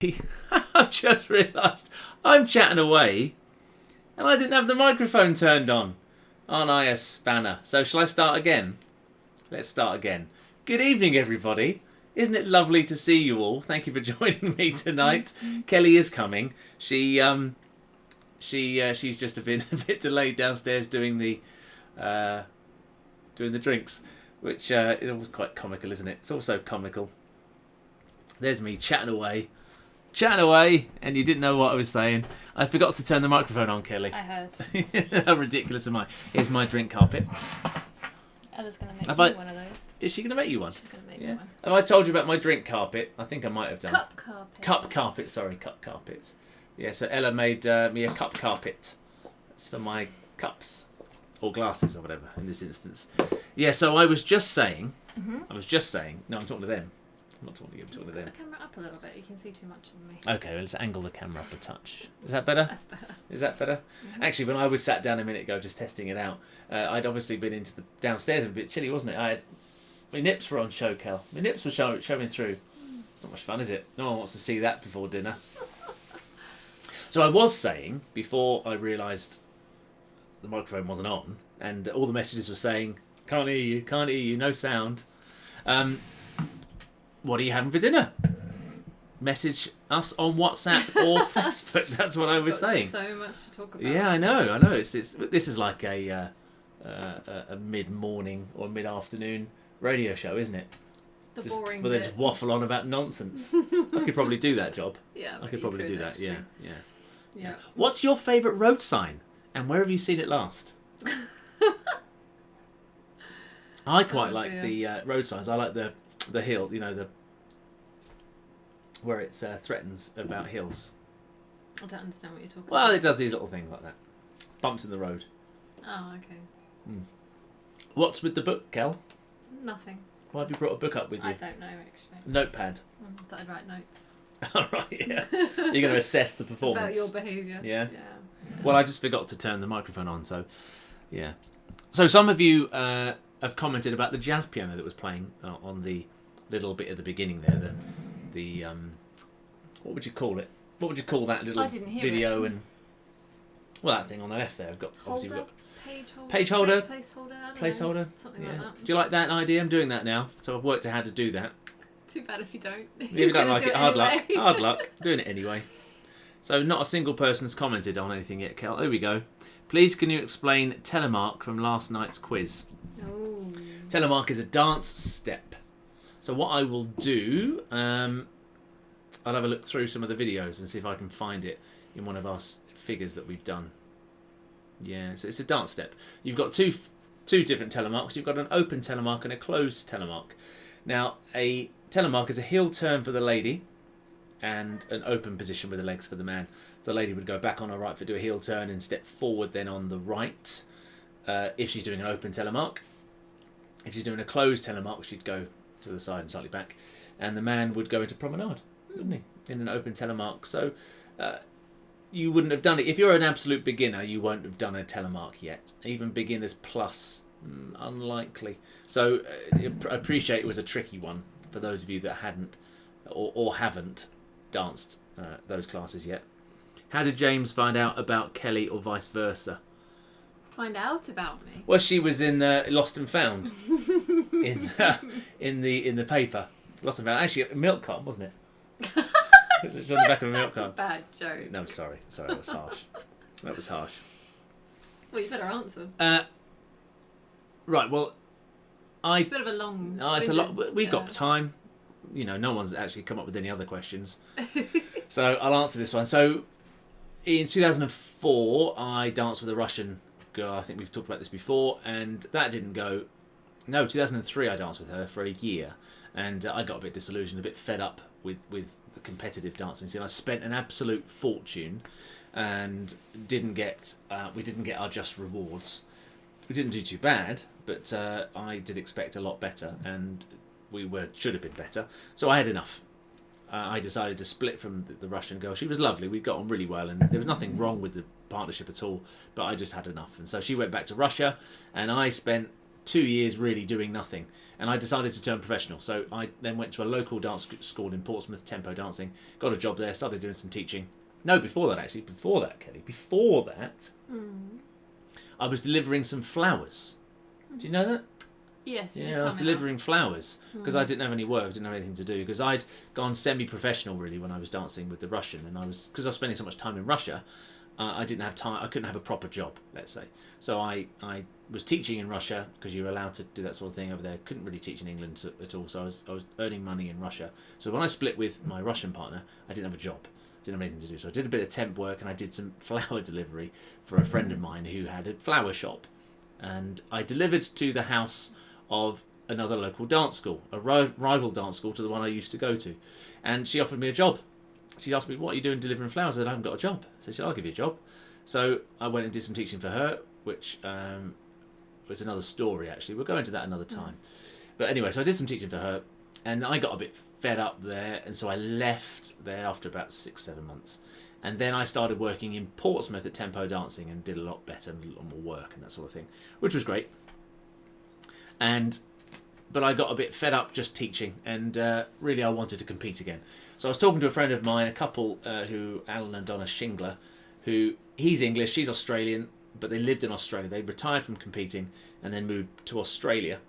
actually, I've just realised I'm chatting away and I didn't have the microphone turned on. Aren't I a spanner? So shall I start again? Let's start again. Good evening, everybody. Isn't it lovely to see you all? Thank you for joining me tonight. Kelly is coming. She's just been a bit delayed downstairs doing the drinks, which is always quite comical, isn't it? It's also comical. There's me chatting away, and you didn't know what I was saying. I forgot to turn the microphone on, Kelly. I heard. How ridiculous am I? Here's my drink carpet. Ella's going to make me one of those. Is she going to make you one? She's going to make me one. Have I told you about my drink carpet? I think I might have done. Cup carpet. Cup carpet. Yeah, so Ella made me a cup carpet. It's for my cups. Or glasses or whatever, in this instance. Yeah, so I was just saying... No, I'm talking to them. I'm not talking to you, I'm talking to them. Put the camera up a little bit, you can see too much of me. Okay, well, let's angle the camera up a touch. Is that better? That's better. Is that better? Mm-hmm. Actually, when I was sat down a minute ago just testing it out, I'd obviously been into the downstairs a bit chilly, wasn't it? My nips were on show, Kel. My nips were showing through. It's not much fun, is it? No one wants to see that before dinner. So I was saying, before I realised the microphone wasn't on, and all the messages were saying, can't hear you, no sound. What are you having for dinner? Message us on WhatsApp or Facebook. That's what I was saying. So much to talk about. Yeah, I know. This is like a mid-morning or mid-afternoon radio show, isn't it? Boring they just waffle on about nonsense. I could probably do that job. Yeah, I could probably do that. Actually. Yeah. What's your favourite road sign, and where have you seen it last? I quite like the road signs. I like the hill, where it threatens about hills. I don't understand what you're talking about. Well, it does these little things like that. Bumps in the road. Oh, okay. What's with the book, Kel? Nothing. Why have you brought a book up with you? I don't know, actually. Notepad. I thought I'd write notes. All right, yeah. You're going to assess the performance. About your behaviour. Yeah? Well, I just forgot to turn the microphone on, so, yeah. So some of you have commented about the jazz piano that was playing on the little bit at the beginning there. The what would you call it? What would you call that little video? And well, that thing on the left there. We've got page holder, placeholder, something like that. Do you like that idea? I'm doing that now, so I've worked out how to do that. Too bad if you don't. If you don't like it, hard luck. Hard luck. Doing it anyway. So not a single person's commented on anything yet, Kel. There we go. Please, can you explain telemark from last night's quiz? Oh. Telemark is a dance step. So what I will do, I'll have a look through some of the videos and see if I can find it in one of our figures that we've done. Yeah, so it's a dance step. You've got two different telemarks. You've got an open telemark and a closed telemark. Now, a telemark is a heel turn for the lady and an open position with the legs for the man. So the lady would go back on her right foot, do a heel turn and step forward then on the right if she's doing an open telemark. If she's doing a closed telemark, she'd go to the side and slightly back. And the man would go into promenade, wouldn't he, in an open telemark. So you wouldn't have done it. If you're an absolute beginner, you won't have done a telemark yet. Even beginners plus, unlikely. So I appreciate it was a tricky one for those of you that hadn't or haven't danced those classes yet. How did James find out about Kelly or vice versa? Find out about me? Well, she was in Lost and Found in the paper. Lost and Found. Actually, a milk carton, wasn't it? It was on the back of a milk carton. That's a bad joke. No, sorry, that was harsh. That was harsh. Well, you better answer. Right. Well, it's a bit of a long. It's a lot. We've got time. No one's actually come up with any other questions. So I'll answer this one. So in 2004, I danced with a Russian girl. I think we've talked about this before, and that didn't go. No, 2003, I danced with her for a year, and I got a bit disillusioned, a bit fed up with the competitive dancing scene. I spent an absolute fortune, and we didn't get our just rewards. We didn't do too bad, but I did expect a lot better, and we should have been better. So I had enough. I decided to split from the Russian girl. She was lovely. We got on really well, and there was nothing wrong with the partnership at all. But I just had enough, and so she went back to Russia, and I spent 2 years really doing nothing, and I decided to turn professional. So I then went to a local dance school in Portsmouth, Tempo Dancing, got a job there, started doing some teaching. No, before that, Kelly, before that, I was delivering some flowers. Do you know that? Yes, you did Yeah, I tell was me delivering flowers because I didn't have any work, didn't have anything to do, because I'd gone semi-professional really when I was dancing with the Russian, and because I was spending so much time in Russia, I didn't have time. I couldn't have a proper job, let's say. So I was teaching in Russia because you're allowed to do that sort of thing over there. Couldn't really teach in England at all. So I was earning money in Russia. So when I split with my Russian partner, I didn't have a job. Didn't have anything to do. So I did a bit of temp work, and I did some flower delivery for a friend of mine who had a flower shop, and I delivered to the house of another local dance school, a rival dance school to the one I used to go to, and she offered me a job. She asked me, "What are you doing delivering flowers?" I said, "I haven't got a job." So she said, "I'll give you a job." So I went and did some teaching for her, which was another story actually. We'll go into that another time. But anyway, so I did some teaching for her, and I got a bit fed up there, and so I left there after about 6-7 months. And then I started working in Portsmouth at Tempo Dancing and did a lot better and a lot more work and that sort of thing, which was great. But I got a bit fed up just teaching, and really I wanted to compete again. So I was talking to a friend of mine, a couple who, Alan and Donna Shingler, who, he's English, she's Australian, but they lived in Australia. They retired from competing and then moved to Australia.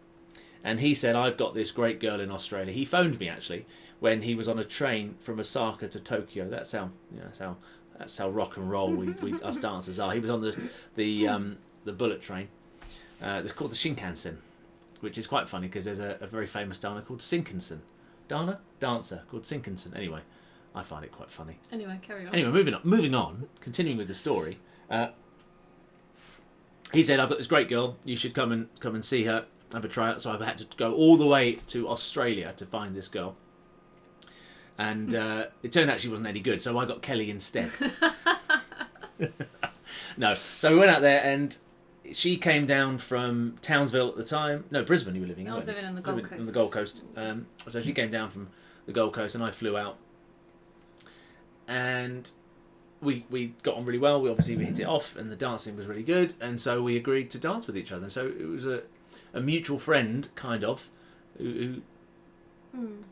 And he said, "I've got this great girl in Australia." He phoned me actually when he was on a train from Osaka to Tokyo. That's how rock and roll us dancers are. He was on the bullet train. It's called the Shinkansen, which is quite funny because there's a very famous dancer called Sinkinson. Dancer called Sinkinson. Anyway, I find it quite funny. Anyway, carry on. Anyway, moving on, continuing with the story. He said, "I've got this great girl. You should come and see her, have a tryout." So I've had to go all the way to Australia to find this girl, and it turned out she wasn't any good. So I got Kelly instead. No, so we went out there, and she came down from Townsville at the time. No, Brisbane. You were living in. I was living on the Gold Coast. On the Gold Coast. So she came down from the Gold Coast, and I flew out, and we got on really well. We hit it off, and the dancing was really good, and so we agreed to dance with each other. And so it was a mutual friend, kind of, who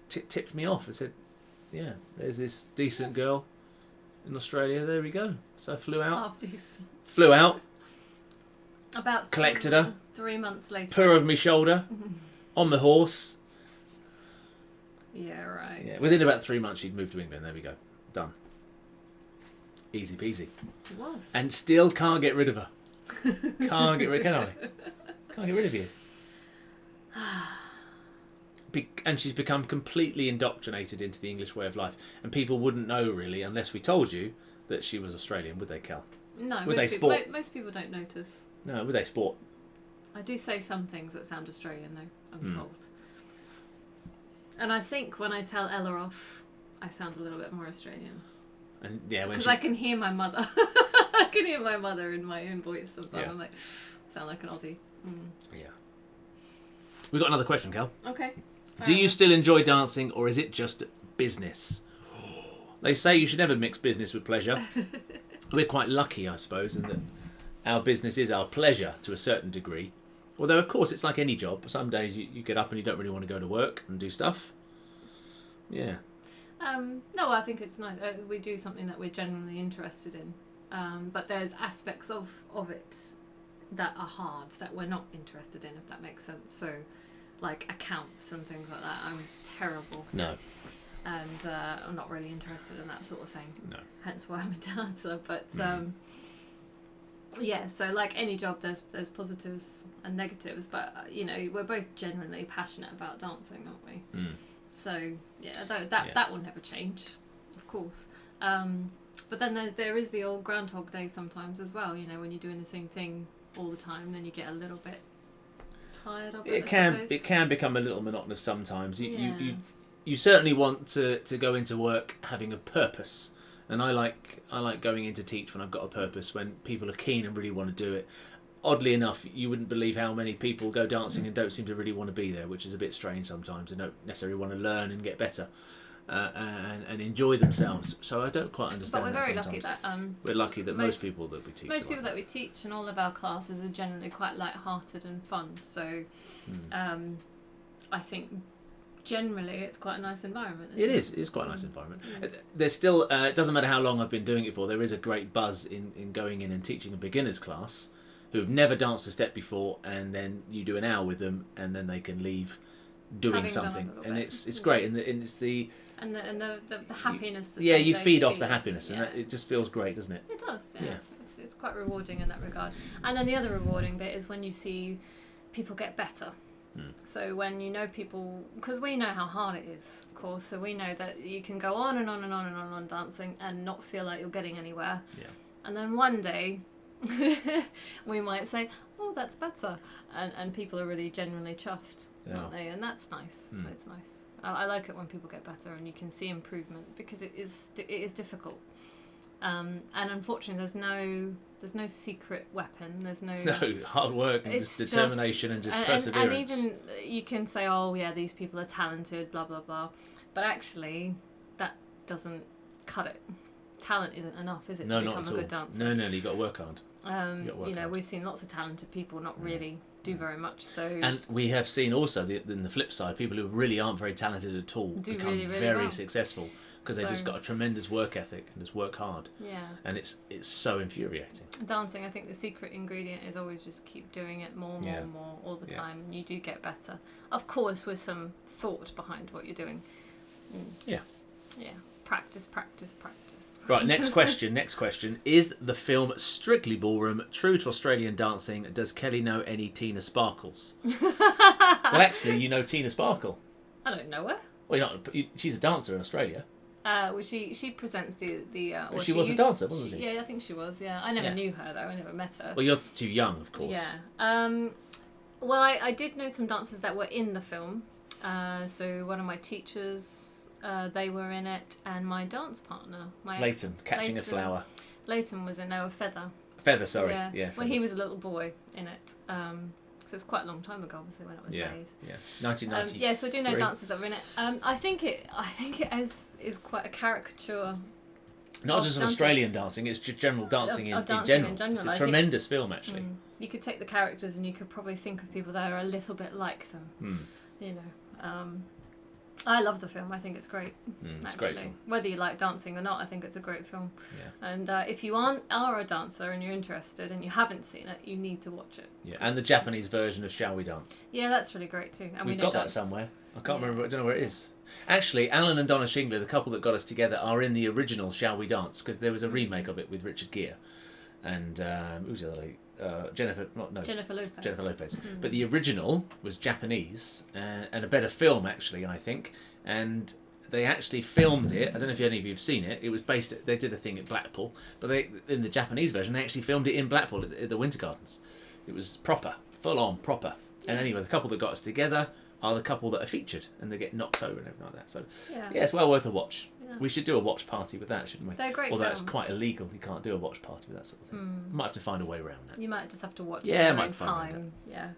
tipped me off and said, "Yeah, there's this decent girl in Australia. There we go." So I flew out. Half decent. Flew out. About collected her. 3 months later. Put her over my shoulder, on my horse. Yeah, right. Yeah, within about 3 months, she'd moved to England. There we go. Done. Easy peasy. It was. And still can't get rid of her. Can't get rid, can I? Can't get rid of you. And she's become completely indoctrinated into the English way of life. And people wouldn't know, really, unless we told you that she was Australian, would they, Cal? No, would they sport? Most people don't notice. No, would they sport? I do say some things that sound Australian, though, I'm told. And I think when I tell Ella off, I sound a little bit more Australian. And yeah, because I can hear my mother. I can hear my mother in my own voice sometimes. Yeah. I'm like, sound like an Aussie. Yeah. We've got another question, Cal. Okay. Do you still enjoy dancing, or is it just business? They say you should never mix business with pleasure. We're quite lucky, I suppose, in that our business is our pleasure to a certain degree. Although, of course, it's like any job. Some days you get up and you don't really want to go to work and do stuff. Yeah. No, I think it's nice. We do something that we're genuinely interested in. But there's aspects of it that are hard, that we're not interested in, if that makes sense. So, like accounts and things like that, I'm terrible. No. And I'm not really interested in that sort of thing. No. Hence why I'm a dancer. But yeah, so like any job, there's positives and negatives. But we're both genuinely passionate about dancing, aren't we? So yeah, that will never change, of course. But then there is the old Groundhog Day sometimes as well. When you're doing the same thing all the time, then you get a little bit tired of it. It can become a little monotonous sometimes. You certainly want to go into work having a purpose, and I like going in to teach when I've got a purpose, when people are keen and really want to do it. Oddly enough, you wouldn't believe how many people go dancing and don't seem to really want to be there, which is a bit strange sometimes. They don't necessarily want to learn and get better. and enjoy themselves. So I don't quite understand. But we're that very sometimes. lucky that we're lucky that most people that we teach. Most people that we teach and all of our classes are generally quite light-hearted and fun. So I think generally it's quite a nice environment. It's quite a nice environment. There's still it doesn't matter how long I've been doing it for, there is a great buzz in going in and teaching a beginner's class who've never danced a step before, and then you do an hour with them and then they can leave doing something, and it's great, and it's the happiness that you they feed off feel. the happiness, and it just feels great, doesn't it? It does, yeah. It's quite rewarding in that regard. And then the other rewarding bit is when you see people get better. So when you know people, because we know how hard it is, of course, so we know that you can go on and on and on and on dancing and not feel like you're getting anywhere. Yeah. And then one day we might say, oh, that's better, and people are really genuinely chuffed, aren't they? And that's nice. It's nice. I like it when people get better and you can see improvement, because it is difficult. And unfortunately, there's no secret weapon. There's no hard work and just determination and perseverance. And even you can say, oh yeah, these people are talented, blah blah blah, but actually that doesn't cut it. Talent isn't enough, is it, to become a good dancer? No, you've got to work hard. We've seen lots of talented people not really do very much. So, and we have seen also in the flip side, people who really aren't very talented at all become really, really very successful, because they've just got a tremendous work ethic and just work hard. Yeah. And it's so infuriating. Dancing, I think the secret ingredient is always just keep doing it more all the time, and you do get better. Of course, with some thought behind what you're doing. Yeah. Yeah. Practice. Right, next question. Is the film Strictly Ballroom true to Australian dancing? Does Kelly know any Tina Sparkles? Well, actually, you know Tina Sparkle. I don't know her. Well, she's a dancer in Australia. Well, she presents the. She was a dancer, wasn't she? Yeah, I think she was. Yeah, I never knew her though. I never met her. Well, you're too young, of course. Yeah. Well, I did know some dancers that were in the film. So one of my teachers. They were in it, and my dance partner, Leighton, Catching a Flower. Leighton was in Feather. Feather, sorry. Yeah. Well, he was a little boy in it. So it's quite a long time ago, obviously, when it was made. Yeah. 1993. So I do know dancers that were in it. I think it is quite a caricature. Not just Australian dancing; it's just general dancing in general. It's a tremendous film, actually. You could take the characters, and you could probably think of people that are a little bit like them. You know. I love the film. I think it's great. It's a great film. Whether you like dancing or not, I think it's a great film. Yeah. And if you are a dancer and you're interested and you haven't seen it, you need to watch it. Yeah, and the Japanese version of Shall We Dance. Yeah, that's really great too. And we've got that somewhere. I can't remember. I don't know where it is. Actually, Alan and Donna Shingler, the couple that got us together, are in the original Shall We Dance, because there was a remake of it with Richard Gere and who's the other lady? Jennifer Lopez. But the original was Japanese and a better film, actually, I think. And they actually filmed it. I don't know if any of you have seen it. It was they did a thing at Blackpool, but in the Japanese version they actually filmed it in Blackpool at the Winter Gardens. It was proper, full on proper. And anyway, the couple that got us together are the couple that are featured, and they get knocked over and everything like that. So yeah, it's well worth a watch. Yeah. We should do a watch party with that, shouldn't we? They're great. Although it's quite illegal, you can't do a watch party with that sort of thing. Might have to find a way around that. You might just have to watch it in your own time. Yeah.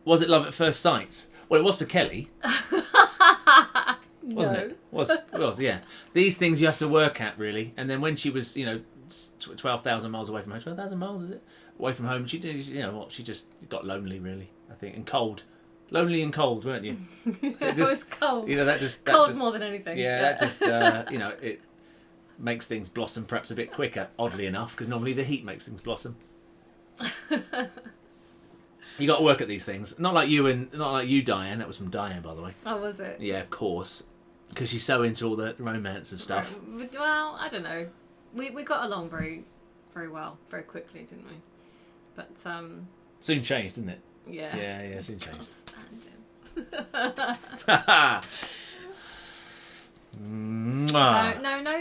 Was it love at first sight? Well, it was for Kelly. Wasn't it? It was, yeah. These things you have to work at, really. And then when she was, 12,000 miles away from home, 12,000 miles, is it? Away from home, she did, she just got lonely, really, I think, and cold. Lonely and cold, weren't you? So it was cold. That cold just, more than anything. Yeah, that just, it makes things blossom perhaps a bit quicker, oddly enough, because normally the heat makes things blossom. You got to work at these things. Not like you, Diane. That was from Diane, by the way. Oh, was it? Yeah, of course. Because she's so into all the romance and stuff. Well, I don't know. We got along very, very well, very quickly, didn't we? But soon changed, didn't it? Yeah. Yeah, soon changed. Can't stand him.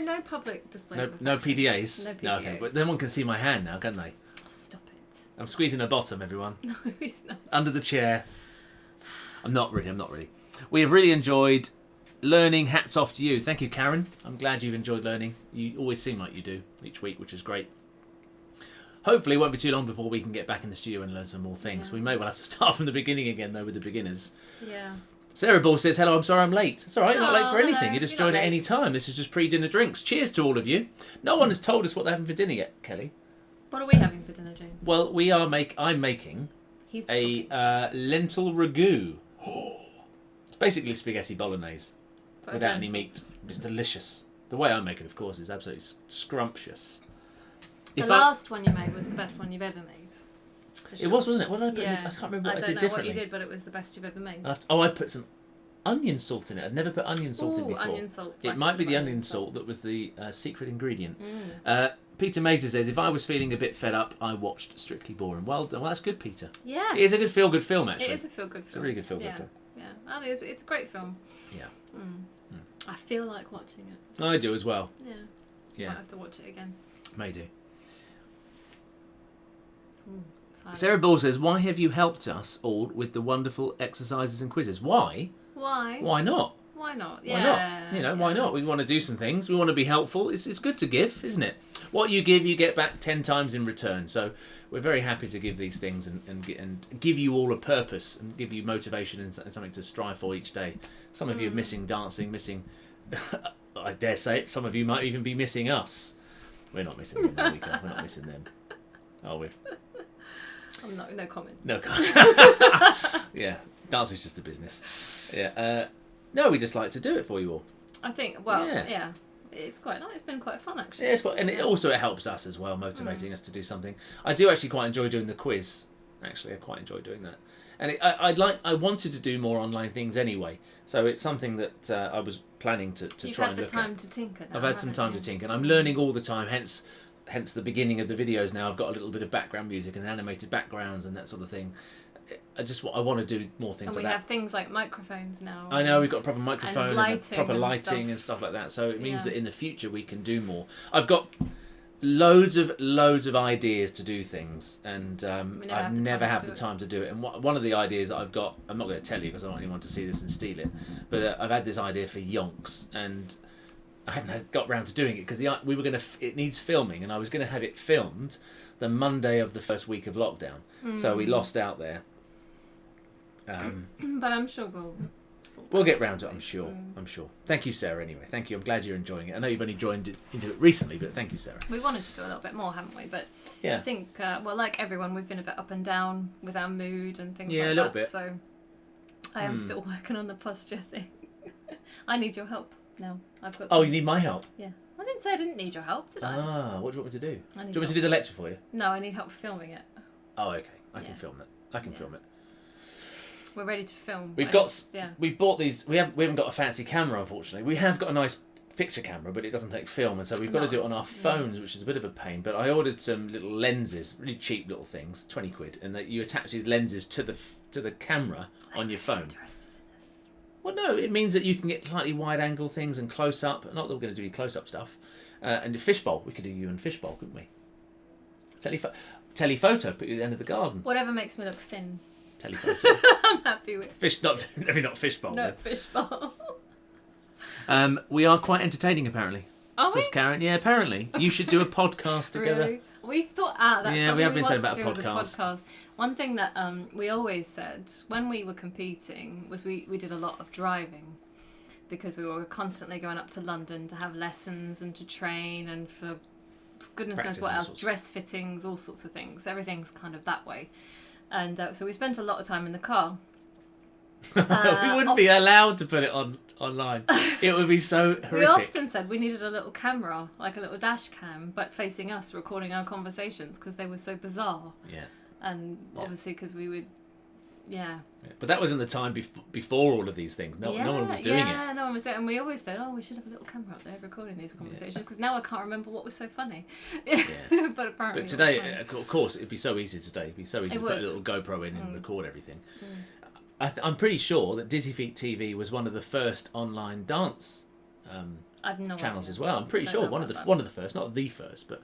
No public displays. No PDAs. No PDAs. Okay, but then one can see my hand now, can't they? Stop it. I'm squeezing her bottom, everyone. No, he's not. Under the chair. I'm not really. We have really enjoyed learning. Hats off to you. Thank you, Karen. I'm glad you've enjoyed learning. You always seem like you do each week, which is great. Hopefully it won't be too long before we can get back in the studio and learn some more things. Yeah. We may well have to start from the beginning again, though, with the beginners. Yeah. Sarah Ball says, hello, I'm sorry I'm late. It's all right, you're not late for anything. Hello. You just You're join not at any late. time. This is just pre-dinner drinks. Cheers to all of you. No one has told us what they're having for dinner yet, Kelly. What are we having for dinner, James? Well, I'm making He's a lentil ragu. It's basically spaghetti bolognese But without any lentils. meat. It's delicious. The way I make it, of course, is absolutely scrumptious. The last one you made was the best one you've ever made. For It sure. was, wasn't it? What did I put in Yeah. it? I can't remember what I don't did know differently. what you did, but it was the best you've ever made. I put some onion salt in it. I'd never put onion salt in Ooh, before. onion salt. It Black might be the onion onion salt that was the secret ingredient. Mm. Peter Mazer says, if I was feeling a bit fed up, I watched Strictly Boring. Well done. Well, that's good, Peter. Yeah. It is a good feel-good film, actually. It is a feel-good film. It's a really good feel-good yeah. film. Yeah. I think it's a great film. Yeah. I feel like watching it. I do as well. Yeah. Yeah. Might have to watch it again. May do. Silence. Sarah Ball says, why have you helped us all with the wonderful exercises and quizzes? Why? Why? Why not? Why not? Why Yeah. not? You know, why not? We want to do some things. We want to be helpful. It's good to give, isn't it? What you give, you get back 10 times in return. So we're very happy to give these things and give you all a purpose and give you motivation and something to strive for each day. Some of you are missing dancing, missing... I dare say it, some of you might even be missing us. We're not missing them, are we? We're not missing them, are we? No comment. No comment. Yeah, dancing's just a business. Yeah. No, we just like to do it for you all. I think, well, Yeah. yeah. It's quite nice. It's been quite fun, actually. Yeah, and it helps us as well, motivating us to do something. I do actually quite enjoy doing the quiz. Actually, I quite enjoy doing that. And I wanted to do more online things anyway, so it's something that I was planning to You've try had and the look time at. to tinker now. I've had some time to tinker, and I'm learning all the time. Hence the beginning of the videos now. I've got a little bit of background music and animated backgrounds and that sort of thing. I want to do more things And like we that. have things like microphones now. I know, we've got a proper microphone and lighting proper and lighting stuff. and stuff like that. So it means Yeah. that in the future we can do more. I've got loads of ideas to do things, and I've never have the time to do it. And one of the ideas that I've got, I'm not going to tell you because I don't want anyone to see this and steal it, but I've had this idea for yonks, and I haven't got round to doing it because we were going to. It needs filming, and I was going to have it filmed the Monday of the first week of lockdown. So we lost out there. But I'm sure We'll get round to it, I'm sure. I'm sure. Thank you, Sarah, anyway. Thank you. I'm glad you're enjoying it. I know you've only joined into it recently, but thank you, Sarah. We wanted to do a little bit more, haven't we? But Yeah. I think, well, like everyone, we've been a bit up and down with our mood and things like that. Yeah, a little bit. So I am still working on the posture thing. I need your help now. I've got. Oh, you need my help? Yeah. I didn't say I didn't need your help, did I? Ah, what do you want me to do? Do I you need want me to do the lecture for you? No, I need help filming it. Oh, okay. I can Yeah. film it. I can film it. We're ready to film. We've I got. just- yeah. We've bought these. We haven't got a fancy camera, unfortunately. We have got a nice picture camera, but it doesn't take film, and so we've got to do it on our phones, which is a bit of a pain. But I ordered some little lenses, really cheap little things, 20 quid, and that you attach these lenses to the camera on your phone. Interested in this. Well, no, it means that you can get slightly wide angle things and close up. Not that we're going to do any close up stuff. And the fishbowl, we could do you and fishbowl, couldn't we? Telephoto, put you at the end of the garden. Whatever makes me look thin. Telephoto. I'm happy with. Maybe not fishbowl. No then. fishbowl. We are quite entertaining, apparently. Are Says we? Karen. Yeah, apparently. You should do a podcast together. Really? We've thought, that's Yeah, something we have been want saying to about do a as podcast. One thing that we always said when we were competing was we did a lot of driving because we were constantly going up to London to have lessons and to train and for goodness Practice knows what all else, sorts. dress fittings, all sorts of things. Everything's kind of that way. And so we spent a lot of time in the car. We wouldn't be allowed to put it online. It would be so horrific. We often said we needed a little camera, like a little dash cam, but facing us, recording our conversations because they were so bizarre. Yeah. And obviously because we would, yeah. But that wasn't the time before all of these things. No one was doing it. Yeah, no one was doing it. And we always said, oh, we should have a little camera up there recording these conversations because now I can't remember what was so funny. But apparently But today, of course, it'd be so easy today. It'd be so easy It to put a would. little GoPro in and record everything. I'm pretty sure that DizzyfeetTV was one of the first online dance I've no channels idea. as well. I'm pretty Don't sure know one of the about that. first, not the first, but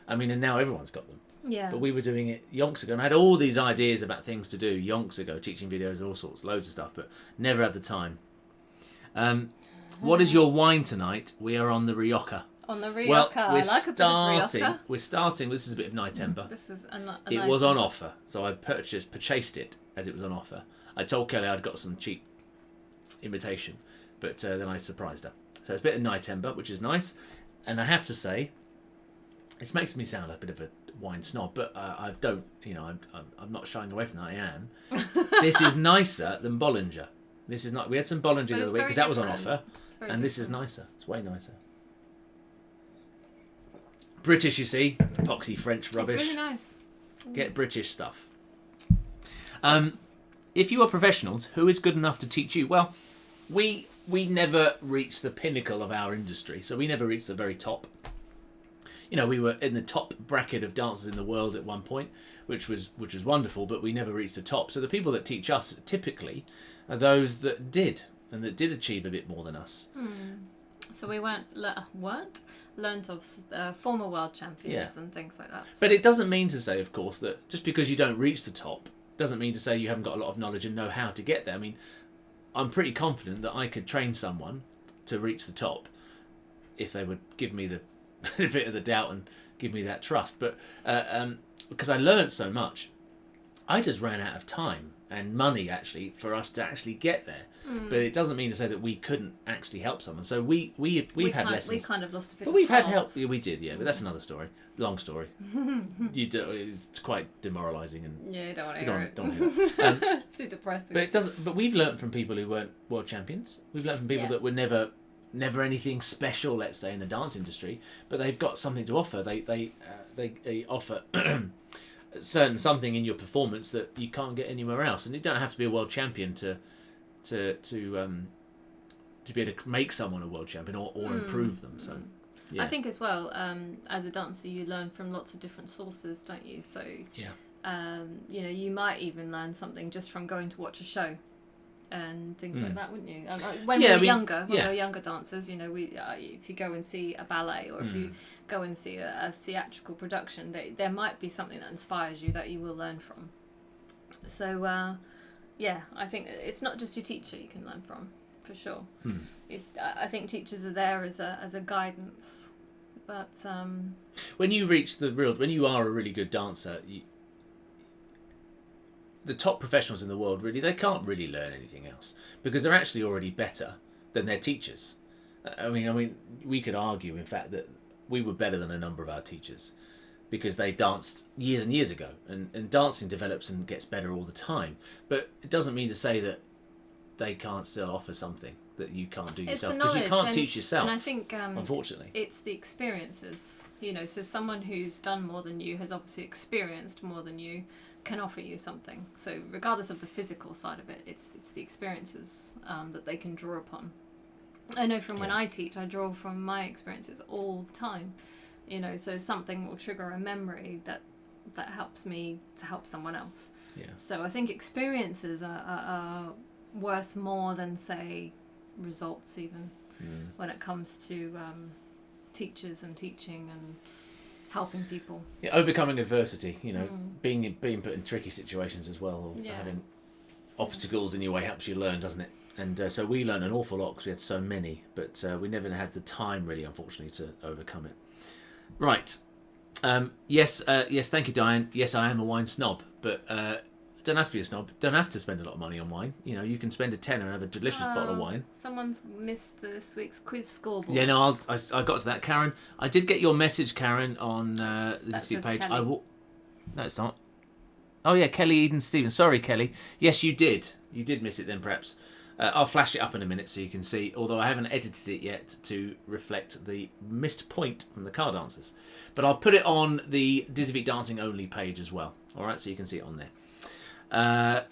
I mean, and now everyone's got them. Yeah. But we were doing it yonks ago, and I had all these ideas about things to do yonks ago, teaching videos and all sorts, loads of stuff, but never had the time. What is your wine tonight? We are on the Rioja. On the Rioja. Well, I like a bit of Rioja. We're starting. This is a bit of night ember. This is a It was on offer, so I purchased it as it was on offer. I told Kelly I'd got some cheap invitation, but then I surprised her. So it's a bit of night ember, which is nice. And I have to say, it makes me sound a bit of a wine snob, but I don't, I'm not shying away from that. I am. This is nicer than Bollinger. This is not. We had some Bollinger the other week because that was on offer, and this is nicer. It's way nicer. British, you see, epoxy French rubbish. It's really nice. Get British stuff. If you are professionals, who is good enough to teach you? Well, we never reached the pinnacle of our industry, so we never reached the very top. We were in the top bracket of dancers in the world at one point, which was wonderful, but we never reached the top. So the people that teach us typically are those that did achieve a bit more than us. So we weren't learnt of former world champions and things like that. So. But it doesn't mean to say, of course, that just because you don't reach the top doesn't mean to say you haven't got a lot of knowledge and know how to get there. I mean, I'm pretty confident that I could train someone to reach the top if they would give me the benefit of the doubt and give me that trust. But because I learned so much, I just ran out of time and money actually for us to actually get there. But it doesn't mean to say that we couldn't actually help someone. So we've had lessons. We kind of lost a bit. But we've had help. Yeah, we did, yeah. But that's another story. Long story. It's quite demoralising and you don't want to hear it. Don't want to hear it. It's too depressing. But it doesn't. But we've learnt from people who weren't world champions. We've learnt from people that were never anything special, let's say, in the dance industry. But they've got something to offer. They offer something in your performance that you can't get anywhere else. And you don't have to be a world champion to be able to make someone a world champion or improve them. So I think as well, as a dancer you learn from lots of different sources, don't you? So you might even learn something just from going to watch a show and things like that, wouldn't you? When we were younger dancers, if you go and see a ballet or if you go and see a theatrical production, there might be something that inspires you that you will learn from. So I think it's not just your teacher you can learn from, for sure. I think teachers are there as a guidance, but when you are a really good dancer, the top professionals in the world they can't really learn anything else because they're actually already better than their teachers. I mean, we could argue, in fact, that we were better than a number of our teachers because they danced years and years ago, and dancing develops and gets better all the time. But it doesn't mean to say that they can't still offer something that you can't do yourself, because you can't teach yourself. And I think, unfortunately, it's the experiences. So someone who's done more than you has obviously experienced more than you can offer you something. So regardless of the physical side of it, it's the experiences that they can draw upon. I know from when I teach, I draw from my experiences all the time. So something will trigger a memory that helps me to help someone else. Yeah. So I think experiences are worth more than, say, results even when it comes to teachers and teaching and helping people. Yeah, overcoming adversity, being put in tricky situations as well, or having obstacles in your way helps you learn, doesn't it? And so we learned an awful lot because we had so many, but we never had the time, really, unfortunately, to overcome it. Right. Yes, thank you, Diane. Yes, I am a wine snob, but don't have to be a snob. Don't have to spend a lot of money on wine. You can spend a tenner and have a delicious bottle of wine. Someone's missed this week's quiz scoreboard. Yeah, no, I got to that, Karen. I did get your message, Karen, on the Dizzyfeet page. No, it's not. Oh yeah, Kelly Eden Stevens. Sorry, Kelly. Yes, you did. You did miss it then, perhaps. I'll flash it up in a minute so you can see, although I haven't edited it yet to reflect the missed point from the car dancers. But I'll put it on the Dizzyfeet Dancing Only page as well. All right, so you can see it on there. And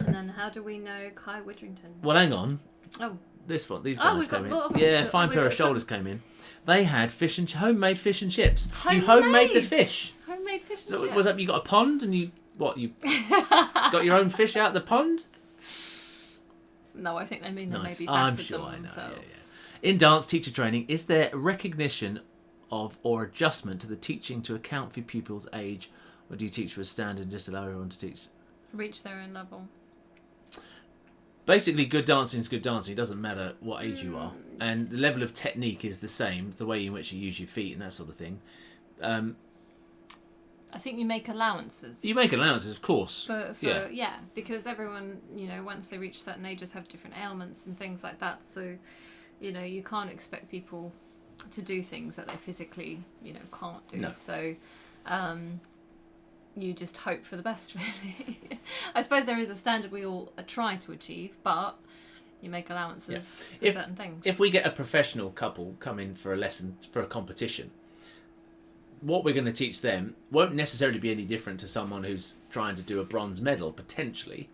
then how do we know Kai Widrington? Well, hang on. Oh. These guys came in. Yeah, fine pair of shoulders came in. They had homemade fish and chips. You homemade the fish. Homemade fish and so chips. Was that you got a pond and you got your own fish out of the pond? No, I think they mean nice. they maybe battered I'm sure them I know. themselves. Yeah. In dance teacher training, is there recognition of or adjustment to the teaching to account for pupils' age, or do you teach for a standard and just allow everyone to teach? Reach their own level. Basically, good dancing is good dancing. It doesn't matter what age you are. And the level of technique is the same, the way in which you use your feet and that sort of thing. I think you make allowances. You make allowances, of course. For because everyone, once they reach certain ages, have different ailments and things like that. So, you can't expect people to do things that they physically, can't do. No. So, you just hope for the best, really. I suppose there is a standard we all try to achieve, but you make allowances for certain things. If we get a professional couple come in for a lesson, for a competition, what we're going to teach them won't necessarily be any different to someone who's trying to do a bronze medal, potentially.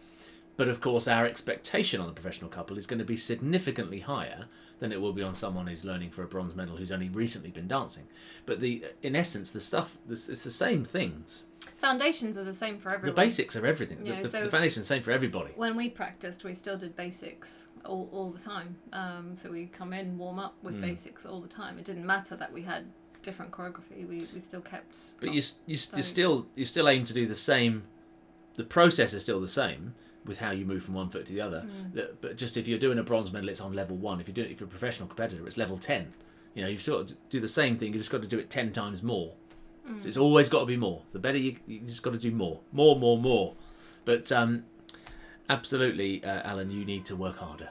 But of course, our expectation on the professional couple is going to be significantly higher than it will be on someone who's learning for a bronze medal who's only recently been dancing. But in essence, it's the same things. Foundations are the same for everyone. The basics are everything. The foundation is the same for everybody. When we practiced, we still did basics all the time. So we come in, warm up with basics all the time. It didn't matter that we had different choreography. We still kept. But you still aim to do the same. The process is still the same with how you move from one foot to the other. But just if you're doing a bronze medal, it's on level 1. If you're a professional competitor, it's level 10. You've sort of do the same thing. You just got to do it 10 times more. So it's always got to be more. The better you just got to do more. But absolutely, Alan, you need to work harder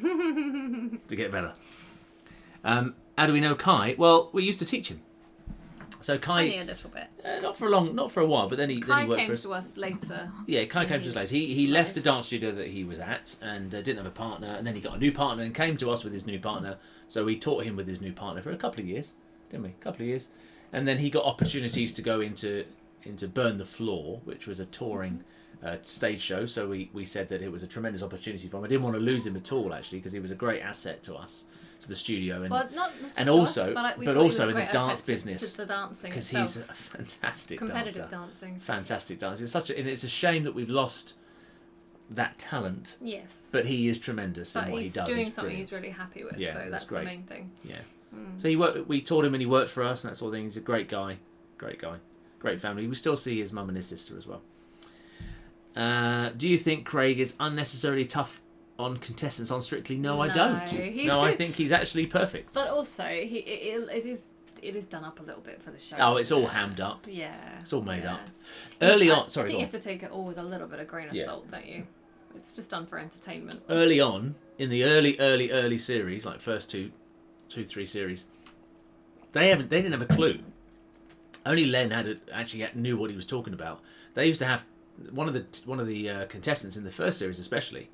to get better. How do we know Kai? Well, we used to teach him. So Kai, only a little bit. Not for a while, but then he worked came for us. to us later. Yeah, Kai came to us later. He left a dance studio that he was at and didn't have a partner, and then he got a new partner and came to us with his new partner. So we taught him with his new partner for a couple of years, didn't we? A couple of years. And then he got opportunities to go into Burn the Floor, which was a touring stage show. So we said that it was a tremendous opportunity for him. I didn't want to lose him at all, actually, because he was a great asset to us, to the studio, and also in the dance business, to dancing because he's a fantastic competitive dancer. Dancing. Fantastic dancer. It's a shame that we've lost that talent. Yes. But he is tremendous in what he does. He's doing something he's really happy with. Yeah, so that's the main thing. Yeah. So we taught him and he worked for us and that sort of thing. He's a great guy. Great family. We still see his mum and his sister as well. Do you think Craig is unnecessarily tough on contestants on Strictly? No, I don't. I think he's actually perfect. But also, it is done up a little bit for the show. Oh, it's all hammed up. Yeah. It's all made up. Early on, I think you have to take it all with a little bit of grain of salt, don't you? It's just done for entertainment. Early on, in the early series, like first two, 3 series, they didn't have a clue. Only Len knew what he was talking about. They used to have one of the contestants in the first series, especially.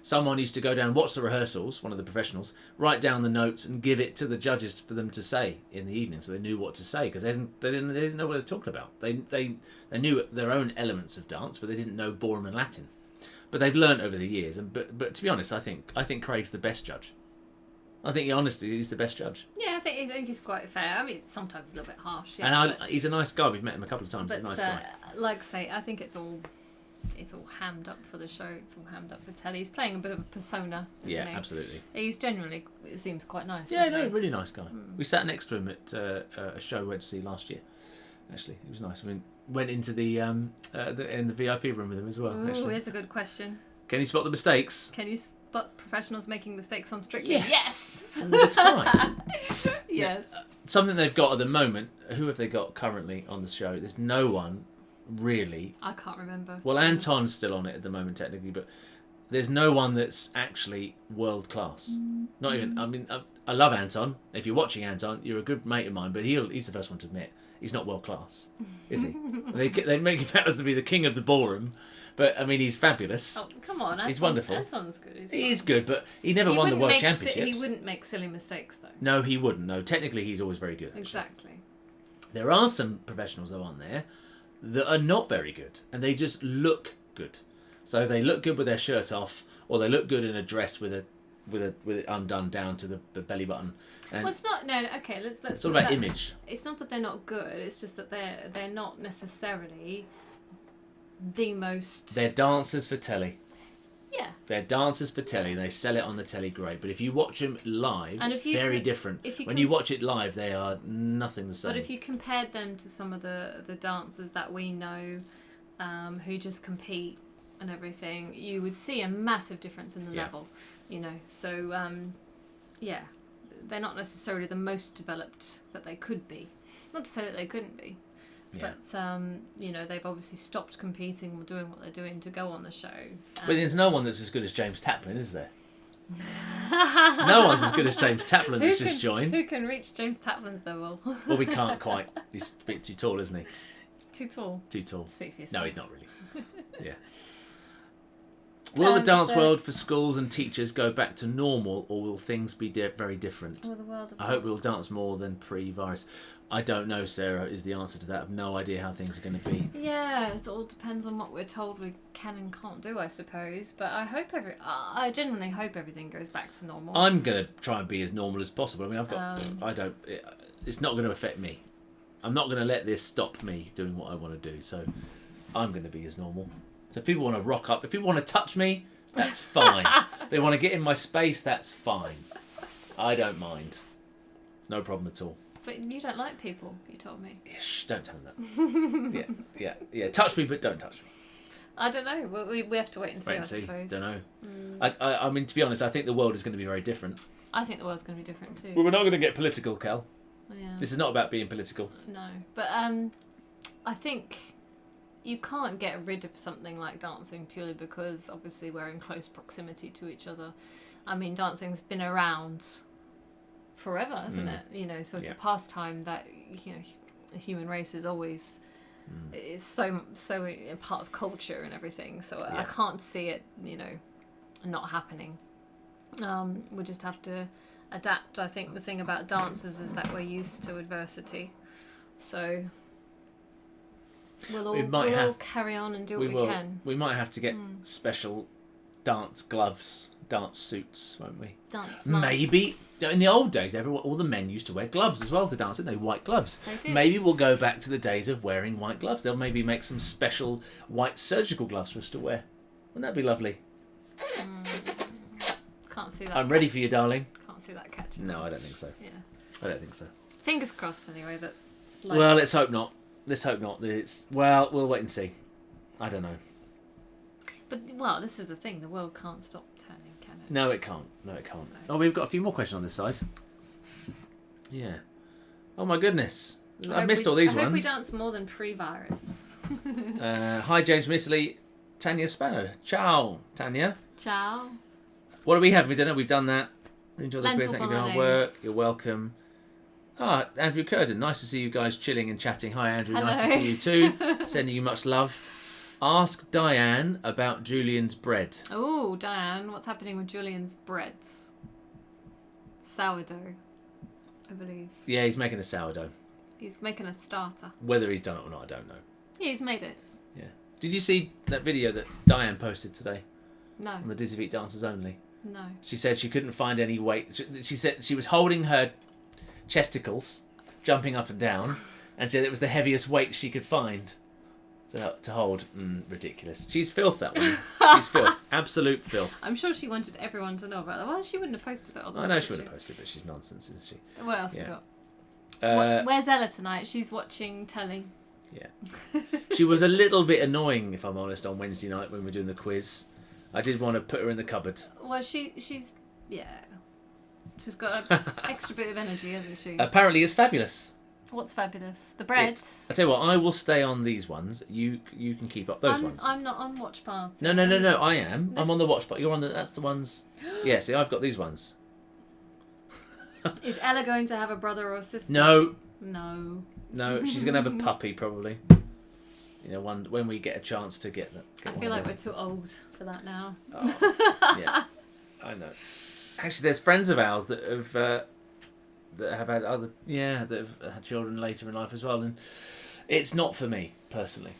Someone used to go down, watch the rehearsals, one of the professionals, write down the notes and give it to the judges for them to say in the evening, so they knew what to say, because they didn't know what they were talking about. They knew their own elements of dance, but they didn't know ballroom and Latin. But they've learnt over the years. But to be honest, I think Craig's the best judge. I think honestly he's the best judge. Yeah, I think he's quite fair. I mean, sometimes a little bit harsh. Yeah, and he's a nice guy. We've met him a couple of times. He's a nice guy. Like I say, I think it's all hammed up for the show. It's all hammed up for telly. He's playing a bit of a persona, isn't he? Absolutely. He's generally, it seems quite nice. Yeah, really nice guy. We sat next to him at a show we went to see last year. Actually, it was nice. I mean, went into the in the VIP room with him as well. Oh, here's a good question. Can you spot the mistakes? Can you spot professionals making mistakes on Strictly? Yes. All the time. Yes. Something they've got at the moment. Who have they got currently on the show? There's no one really. I can't remember. Well, Anton's still on it at the moment technically, but there's no one that's actually world class. Not even. I mean, I love Anton. If you're watching Anton, you're a good mate of mine, but he's the first one to admit he's not world class, is he? They make him out as to be the king of the ballroom, but I mean he's fabulous. Oh, come on, he's wonderful. Anton's good. He's good, but he never won the world championships. He wouldn't make silly mistakes though. No, he wouldn't. No, technically he's always very good. Actually. Exactly. There are some professionals though on there that are not very good, and they just look good. So they look good with their shirt off, or they look good in a dress with it undone down to the belly button. And well, it's not. No, okay. Let's. It's all about image. It's not that they're not good. It's just that they're not necessarily the most. They're dancers for telly. Yeah. They're dancers for telly. They sell it on the telly, great. But if you watch them live, it's very different. When you watch it live, they are nothing the same. But if you compared them to some of the dancers that we know, who just compete and everything, you would see a massive difference in the level. You know, so yeah, they're not necessarily the most developed that they could be. Not to say that they couldn't be, Yeah. But you know, they've obviously stopped competing or doing what they're doing to go on the show. But there's no one that's as good as James Taplin, is there? No one's as good as James Taplin that's just joined. Who can reach James Taplin's level? Well, we can't quite. He's a bit too tall, isn't he? Too tall. Too tall. Speak for yourself. No, he's not really. Yeah. Will the dance world for schools and teachers go back to normal, or will things be very different? Will the world of I hope we'll dance more than pre-virus. I don't know, Sarah, is the answer to that. I have no idea how things are going to be. Yeah, it all depends on what we're told we can and can't do, I suppose. But I hope I genuinely hope everything goes back to normal. I'm going to try and be as normal as possible. I mean, it's not going to affect me. I'm not going to let this stop me doing what I want to do. So I'm going to be as normal. So if people want to rock up, if people want to touch me, that's fine. If they want to get in my space, that's fine. I don't mind. No problem at all. But you don't like people, you told me. Yeah, shh, don't tell them that. Yeah. Touch me, but don't touch me. I don't know. We have to wait and see, I suppose. Don't know. I mean, to be honest, I think the world is going to be very different. I think the world's going to be different too. Well, we're not going to get political, Kel. Yeah. This is not about being political. No. But I think you can't get rid of something like dancing purely because obviously we're in close proximity to each other. I mean, dancing's been around forever, isn't it? You know, so it's a pastime that, you know, the human race is always it's so a part of culture and everything. So I can't see it, you know, not happening. We just have to adapt. I think the thing about dancers is that we're used to adversity, so we'll all carry on and do what we can. We might have to get special dance gloves, dance suits, won't we? Dance maybe in the old days, all the men used to wear gloves as well to dance, didn't they? White gloves. They did. Maybe we'll go back to the days of wearing white gloves. They'll maybe make some special white surgical gloves for us to wear. Wouldn't that be lovely? Can't see that. I'm ready for you, darling. Can't see that catching. No, I don't think so. Yeah. I don't think so. Fingers crossed, anyway. That. Well, let's hope not. Let's hope not. Well, we'll wait and see. I don't know. But this is the thing. The world can't stop turning, can it? No, it can't. So. Oh, we've got a few more questions on this side. Yeah. Oh my goodness. I've missed all these ones. I hope we dance more than pre-virus. Hi, James Missley. Tanya Spano. Ciao, Tanya. Ciao. What do we have for dinner? We've done that. Enjoy the quiz. Lentil Thank you for your hard work. You're welcome. Andrew Curden. Nice to see you guys chilling and chatting. Hi, Andrew. Hello. Nice to see you too. Sending you much love. Ask Diane about Julian's bread. Oh, Diane, what's happening with Julian's bread? Sourdough, I believe. Yeah, he's making a sourdough. He's making a starter. Whether he's done it or not, I don't know. Yeah, he's made it. Yeah. Did you see that video that Diane posted today? No. On the Dizzyfeet Dancers Only? No. She said she couldn't find any weight. She said she was holding her chesticles, jumping up and down, and said it was the heaviest weight she could find to hold. Ridiculous. She's filth, that one. She's filth. Absolute filth. I'm sure she wanted everyone to know about that. Well, she wouldn't have posted it on. I know she wouldn't have posted it, but she's nonsense, isn't she? What else we got? Where's Ella tonight? She's watching telly. Yeah. She was a little bit annoying, if I'm honest, on Wednesday night when we were doing the quiz. I did want to put her in the cupboard. Well, she's she's got an extra bit of energy, hasn't she? Apparently it's fabulous. What's fabulous? The breads. I tell you what, I will stay on these ones. You can keep up those ones. I'm not on watch party. No, I am. I'm on the watch party. You're on that's the ones. Yeah, see, I've got these ones. Is Ella going to have a brother or sister? No. No, she's going to have a puppy probably. You know, when we get a chance to get that. I feel like we're too old for that now. Oh, yeah, I know. Actually, there's friends of ours that have had children later in life as well, and it's not for me personally.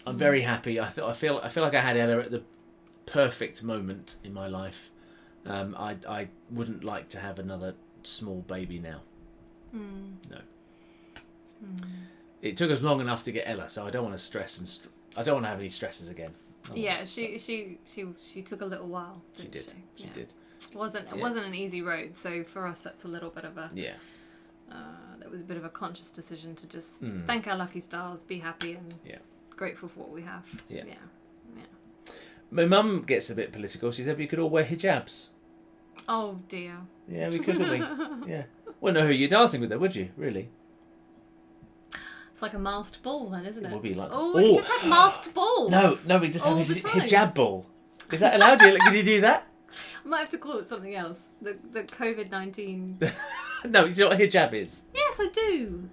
I'm very happy. I feel like I had Ella at the perfect moment in my life. I wouldn't like to have another small baby now. No. It took us long enough to get Ella, so I don't want to stress I don't want to have any stresses again. She took a little while. She did. It wasn't an easy road, so for us that's a little bit of a that was a bit of a conscious decision to just thank our lucky stars, be happy and grateful for what we have. Yeah. My mum gets a bit political. She said we could all wear hijabs. Oh dear. Yeah, we could, couldn't we? Yeah. Wouldn't know who you're dancing with though, would you? Really? It's like a masked ball then, isn't it? It would be like... Oh, we just have masked balls. No, we just have all a the time. hijab ball. Is that allowed? Can you do that? I might have to call it something else. The COVID-19... No, you know what a hijab is? Yes, I do.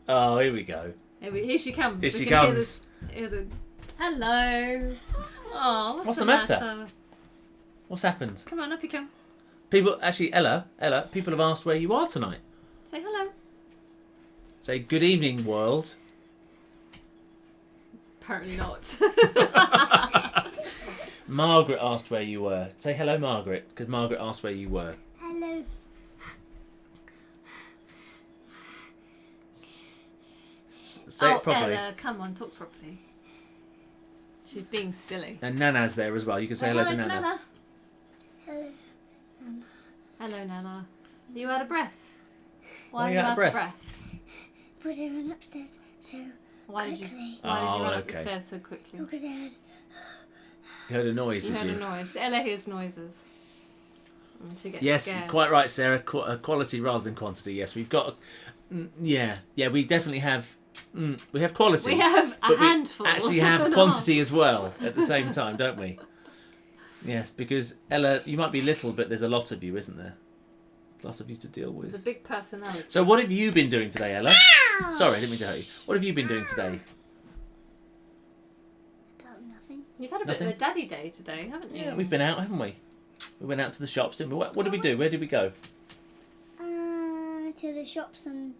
Oh, here we go. Here she comes. Here she comes. Hello. Oh, what's the matter? What's happened? Come on, up you come. People, actually, Ella, people have asked where you are tonight. Say hello. Say good evening, world. Apparently not. Margaret asked where you were. Say hello, Margaret, because Margaret asked where you were. Hello. Say it properly. Ella, come on, talk properly. She's being silly. And Nana's there as well. You can say hello to Nana. Hello. Hello, Nana. Are you out of breath? Why are you out of breath? Because I ran upstairs so quickly. Why did you run up okay. the stairs so quickly? Because I heard... You heard a noise, You did heard you? a noise. Ella hears noises. And she gets Yes, scared. quite right, Sarah. Quality rather than quantity. Yes, we've got... yeah, we definitely have... we have quality. We have a handful. We actually have quantity as well at the same time, don't we? Yes, because Ella, you might be little, but there's a lot of you, isn't there? Lots of you to deal with. It's a big personality. So what have you been doing today, Ella? Sorry, I didn't mean to hurt you. What have you been doing today? About nothing. You've had a bit of a daddy day today, haven't you? Yeah, we've been out, haven't we? We went out to the shops, didn't we? What did we do? Where did we go? To the shops and...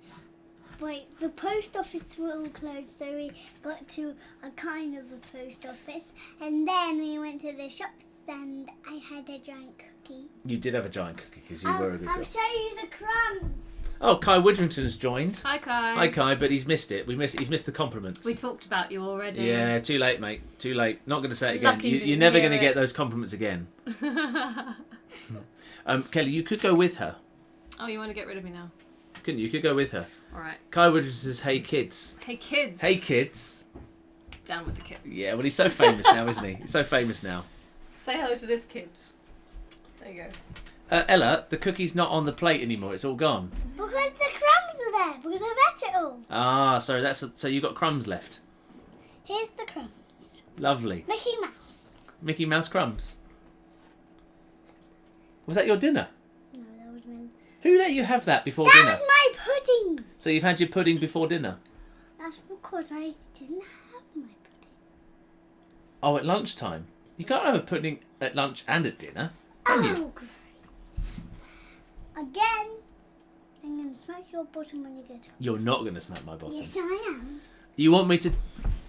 Wait, the post office were all closed, so we got to a kind of a post office, and then we went to the shops, and I had a giant cookie. You did have a giant cookie because you were a good girl. I'll show you the crumbs. Oh, Kai Woodrington's joined. Hi, Kai. Hi, Kai, but he's missed it. He's missed the compliments. We talked about you already. Yeah, too late, mate. Too late. Not going to say it again. Lucky you You're didn't never hear going to it. get those compliments again. Kelly, you could go with her. Oh, you want to get rid of me now? Couldn't you? You could go with her. All right. Kai Woodrington says, hey, kids. Hey, kids. Hey, kids. Down with the kids. Yeah, well, he's so famous now, isn't he? He's so famous now. Say hello to this kid. There you go. Ella, the cookie's not on the plate anymore. It's all gone. Because the crumbs are there, because I've ate it all. Ah, so so you got crumbs left. Here's the crumbs. Lovely. Mickey Mouse. Mickey Mouse crumbs. Was that your dinner? No, that was my... Who let you have that before That dinner? was my pudding. So you've had your pudding before dinner? That's because I didn't have my pudding. Oh, at lunchtime? You can't have a pudding at lunch and at dinner, can you? Oh, great. Again, I'm going to smack your bottom when you get home. You're not going to smack my bottom. Yes, I am. You want me to...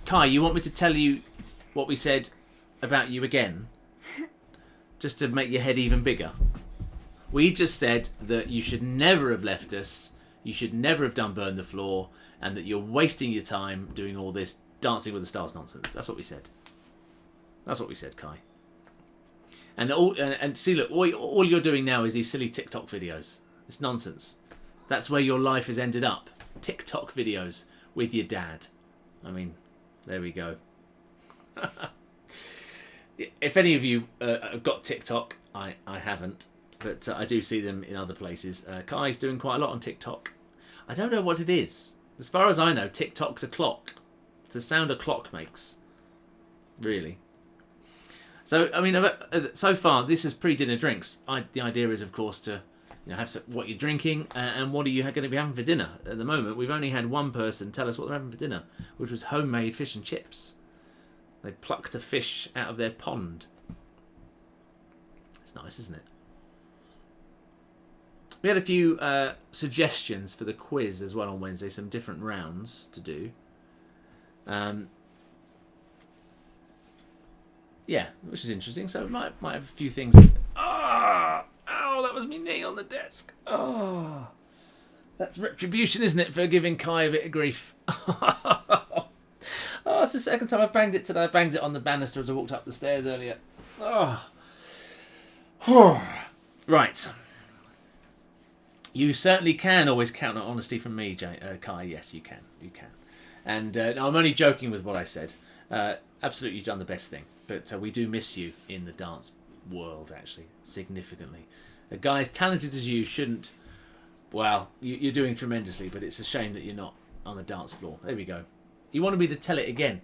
Kai, you want me to tell you what we said about you again? Just to make your head even bigger? We just said that you should never have left us, you should never have done Burn the Floor, and that you're wasting your time doing all this Dancing with the Stars nonsense. That's what we said. That's what we said, Kai. And see, look, all you're doing now is these silly TikTok videos. It's nonsense. That's where your life has ended up. TikTok videos with your dad. I mean, there we go. If any of you have got TikTok, I haven't, but I do see them in other places. Kai's doing quite a lot on TikTok. I don't know what it is. As far as I know, TikTok's a clock. It's the sound a clock makes. Really. So, I mean, so far, this is pre-dinner drinks. The idea is, of course, to have what you're drinking and what are you going to be having for dinner. At the moment, we've only had one person tell us what they're having for dinner, which was homemade fish and chips. They plucked a fish out of their pond. It's nice, isn't it? We had a few suggestions for the quiz as well on Wednesday, some different rounds to do. Yeah, which is interesting. So might have a few things. Oh, that was me knee on the desk. Oh, that's retribution, isn't it, for giving Kai a bit of grief? Oh, it's the second time I've banged it today. I banged it on the banister as I walked up the stairs earlier. Oh. Right. You certainly can always count on honesty from me, Kai. Yes, you can. You can. And no, I'm only joking with what I said. Absolutely, you've done the best thing. But we do miss you in the dance world, actually, significantly. A guy as talented as you shouldn't... Well, you're doing tremendously, but it's a shame that you're not on the dance floor. There we go. You wanted me to tell it again.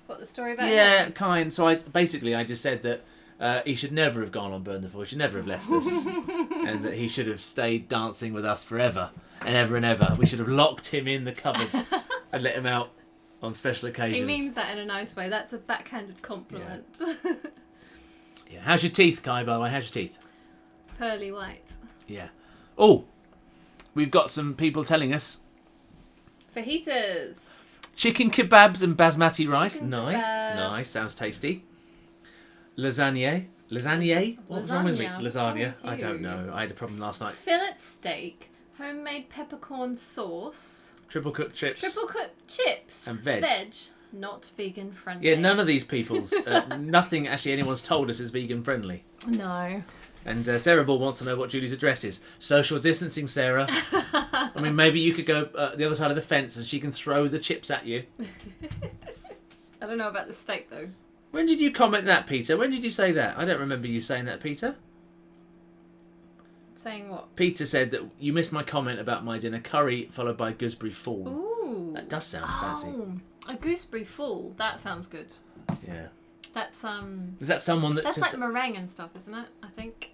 What, the story about Yeah, him? kind. So I just said that he should never have gone on Burn the Floor. He should never have left us. And that he should have stayed dancing with us forever and ever and ever. We should have locked him in the cupboard and let him out on special occasions. He means that in a nice way. That's a backhanded compliment. Yeah. How's your teeth, Kai, by the way? How's your teeth? Pearly white. Yeah. Oh, we've got some people telling us. Fajitas. Chicken kebabs and basmati rice. Chicken Nice. kebabs. Nice. Sounds tasty. Lasagne. Lasagne? What's wrong with me? Lasagna. What's Lasagna. wrong with I don't you? know. I had a problem last night. Fillet steak. Homemade peppercorn sauce. Triple cooked chips. Triple cooked chips. And veg. Not vegan friendly. Yeah, none of these people's, nothing actually anyone's told us is vegan friendly. No. And Sarah Ball wants to know what Julie's address is. Social distancing, Sarah. I mean, maybe you could go the other side of the fence and she can throw the chips at you. I don't know about the steak though. When did you comment that, Peter? When did you say that? I don't remember you saying that, Peter. Saying what? Peter said that you missed my comment about my dinner curry followed by gooseberry fool. Ooh. That does sound fancy. Oh, a gooseberry fool. That sounds good. Yeah. That's Is that someone that That's just... like meringue and stuff, isn't it? I think.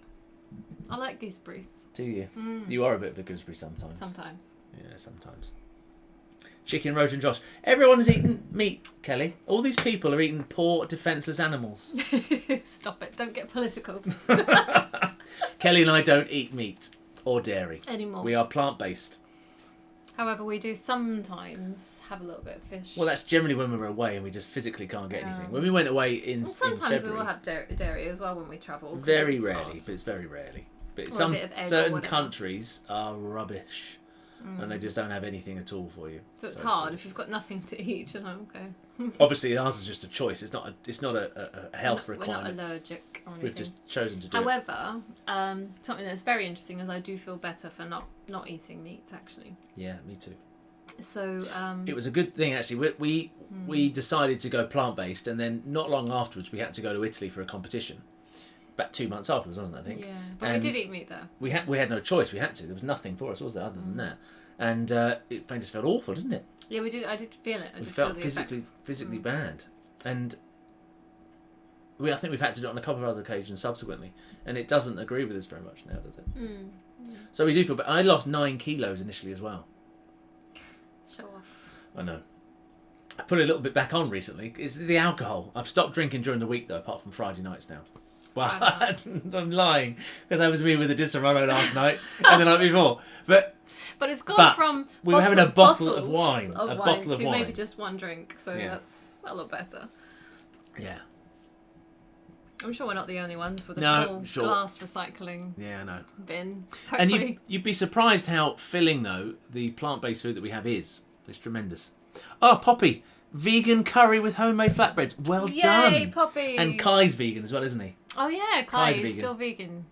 I like gooseberries. Do you? Mm. You are a bit of a gooseberry sometimes. Sometimes. Yeah, sometimes. Chicken, Roach and Josh. Everyone's eating meat, Kelly. All these people are eating poor, defenceless animals. Stop it. Don't get political. Kelly and I don't eat meat or dairy. Anymore. We are plant-based. However, we do sometimes have a little bit of fish. Well, that's generally when we're away and we just physically can't get Yeah. anything. When we went away in Sometimes February, we will have dairy as well when we travel. 'cause very it's rarely, hard. but it's very rarely. But Or a some bit of egg or certain whatever. countries are rubbish, and they just don't have anything at all for you. So it's hard if you've got nothing to eat. And okay. Obviously, ours is just a choice. It's not a health We're not requirement. allergic or anything. We've just chosen to do it. However, something that's very interesting is I do feel better for not eating meat actually. Yeah, me too. So It was a good thing actually. We decided to go plant-based, and then not long afterwards we had to go to Italy for a competition. About 2 months afterwards, wasn't it, I think? yeah, but And we did eat meat there. We had no choice. We had to. There was nothing for us, was there, other than that? And it made us feel awful, didn't it? Yeah, we did. I did feel it. I We did felt feel the physically effects. bad, and I think we've had to do it on a couple of other occasions subsequently, and it doesn't agree with us very much now, does it? Mm. So we do feel bad. I lost 9 kilos initially as well. Show off. I know. I put a little bit back on recently. It's the alcohol. I've stopped drinking during the week though, apart from Friday nights now. Well, I'm lying because I was me with a Disaronno last night and the night before. But it's gone But from we were having a bottle of bottles wine, a bottle of to wine. maybe just one drink. So Yeah. that's a lot better. yeah, I'm sure we're not the only ones with a No, full sure. glass recycling yeah, I know. bin. And Hopefully. you'd be surprised how filling though the plant-based food that we have is. It's tremendous. Oh, Poppy, vegan curry with homemade flatbreads. Well Yay, done. Poppy! And Kai's vegan as well, isn't he? Oh yeah, Kai's Kai is vegan. still vegan.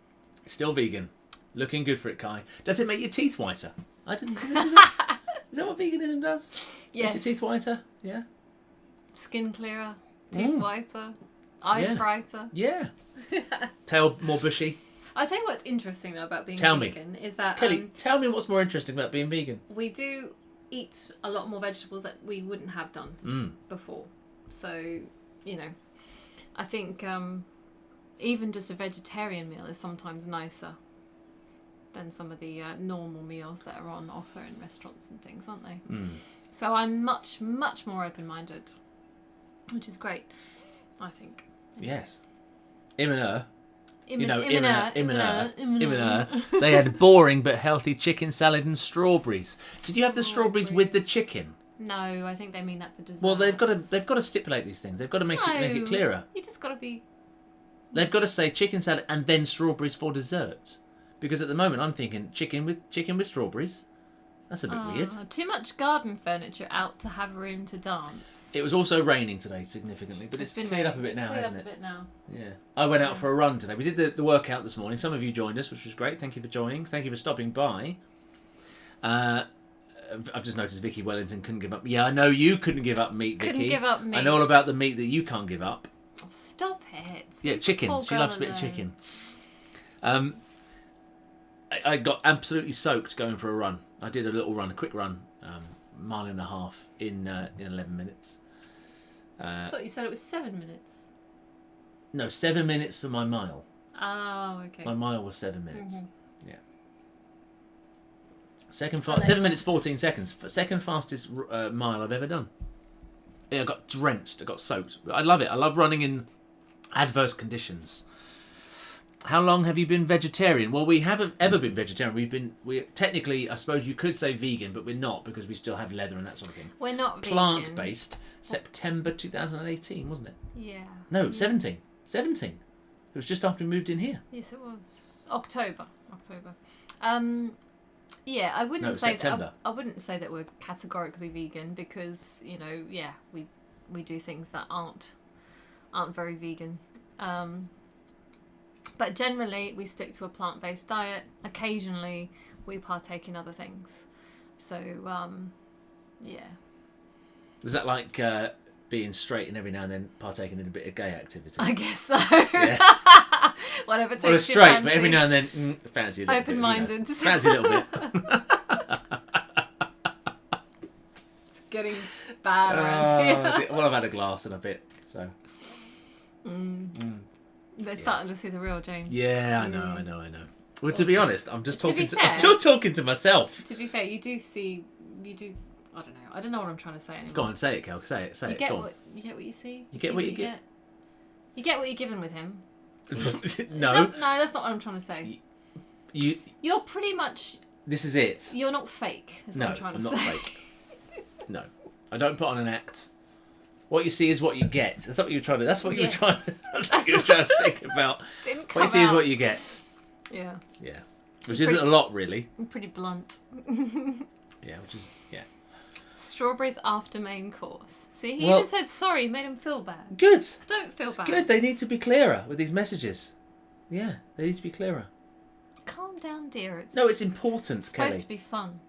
Still vegan. Looking good for it, Kai. Does it make your teeth whiter? I didn't. Does it do that? Is that what veganism does? Yes. Makes your teeth whiter? Yeah. Skin clearer, teeth whiter, eyes Yeah. brighter. Yeah. Tail more bushy. I'll tell you what's interesting though about being Tell me. vegan is that Kelly, tell me what's more interesting about being vegan. we do eat a lot more vegetables that we wouldn't have done before. So, you know, I think even just a vegetarian meal is sometimes nicer than some of the normal meals that are on offer in restaurants and things, aren't they? So I'm much, much more open-minded, which is great, I think. Yes. Him and her. They Imina. had boring but healthy chicken salad and strawberries. Did you have the strawberries with the chicken? No, I think they mean that for dessert. Well, they've got to stipulate these things. They've got to make it clearer. You just got to be... They've got to say chicken salad and then strawberries for dessert. Because at the moment I'm thinking chicken with strawberries. That's a bit weird. Too much garden furniture out to have room to dance. It was also raining today significantly, but it's been cleared up a raining. bit now, Cleared hasn't up it? a bit now. Yeah. I went out for a run today. We did the workout this morning. Some of you joined us, which was great. Thank you for joining. Thank you for stopping by. I've just noticed Vicky Wellington couldn't give up. Yeah, I know you couldn't give up meat, Vicky. Couldn't give up meat. I know all about the meat that you can't give up. Oh, stop it. Yeah, chicken. Poor She girl loves a bit of alone. chicken. I got absolutely soaked going for a run. I did a little run, a quick run, mile and a half in 11 minutes. I thought you said it was 7 minutes. No, 7 minutes for my mile. Oh, okay. My mile was 7 minutes. Mm-hmm. Yeah. 7 minutes 14 seconds. Second fastest mile I've ever done. Yeah, I got drenched. I got soaked. I love it. I love running in adverse conditions. How long have you been vegetarian? Well, we haven't ever been vegetarian. We're technically, I suppose you could say vegan, but we're not because we still have leather and that sort of thing. We're not vegan. Plant-based. September 2018, wasn't it? Yeah. No, 17. 17. It was just after we moved in here. Yes, it was. October. Yeah, I wouldn't say September. that. I wouldn't say that we're categorically vegan because we do things that aren't very vegan. But generally, we stick to a plant-based diet. Occasionally, we partake in other things. So, yeah. Is that like being straight and every now and then partaking in a bit of gay activity? I guess so. Yeah. Whatever takes Well, your straight, fancy. but every now and then fancy a little Open-minded. bit. Fancy a little bit. It's getting bad around here. Well, I've had a glass and a bit, so. They're starting to see the real James. Yeah, I know. Well, to be honest, I'm just To be talking. fair- I'm just talking to myself. To be fair, you do. I don't know what I'm trying to say anymore. Go on, say it, Kel. Say it. You Go get on. what you see. You get what you get. You get what you're given with him. No. No, that's not what I'm trying to say. You're pretty much. This is it. You're not fake. Is No, what I'm trying to I'm say. not fake. No, I don't put on an act. What you see is what you get. That's what you were trying to. That's what you were trying. That's what you were trying to think about. Didn't What come you see is out. what you get. Yeah. Yeah, which isn't a lot really. I'm pretty blunt. Yeah, which is Strawberries after main course. See, he Well- even said sorry, made him feel bad. good. Don't feel bad. Good. They need to be clearer with these messages. Yeah, they need to be clearer. Calm down, dear. It's Important, supposed Kelly. to be fun.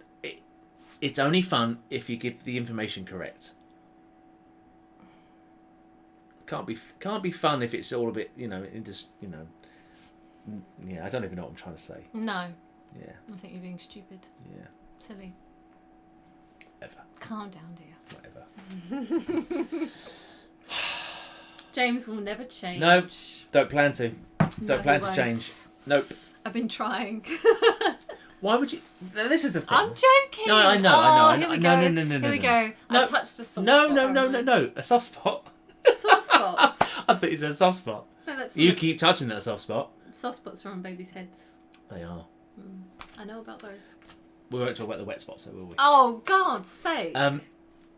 It's only fun if you give the information correct. Can't be fun if it's all a bit, yeah, I don't even know what I'm trying to say. No. Yeah. I think you're being stupid. Yeah. Silly. Whatever. Calm down, dear. Whatever. James will never change. No, don't plan to. No, Don't plan he to won't. change. Nope. I've been trying. Why would you? This is the thing. I'm joking. No, I know. Here we No, go. no. Here we go. No. I touched a soft No, spot. no. A soft spot. Soft spots. I thought you said soft spot. No, that's You not- keep touching that soft spot. Soft spots are on babies' heads. They are. I know about those. We won't talk about the wet spots, though, will we? Oh, God's sake.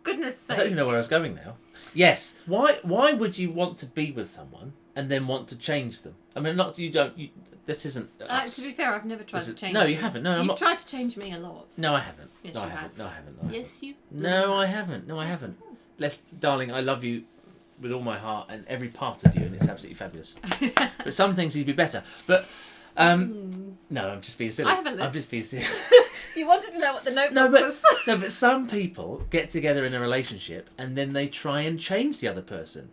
Goodness I sake. don't even know where I was going now. Yes. Why would you want to be with someone and then want to change them? I mean, this isn't us. To be fair, I've never tried to change No, you haven't. No, I'm You've not. tried to change me a lot. No, I haven't. Yes, no, I you haven't. have. No, I haven't. Yes, you. No, I haven't. No, I Yes, haven't. you Darling, I love you with all my heart and every part of you, and it's absolutely fabulous. But some things need to be better. But no, I'm just being silly. I have a list. I'm just being silly. You wanted to know what the notebook No, but was. no, but some people get together in a relationship and then they try and change the other person,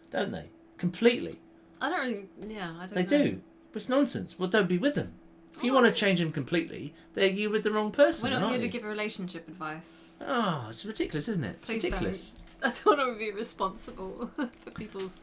don't they? Completely. I don't really. Yeah, I don't They know. do. But it's nonsense. Well, don't be with them. If you want to change them completely, you're with the wrong person. We're not aren't here to you? give relationship advice. Oh, it's ridiculous, isn't it? It's Please ridiculous. I don't want to be responsible for people's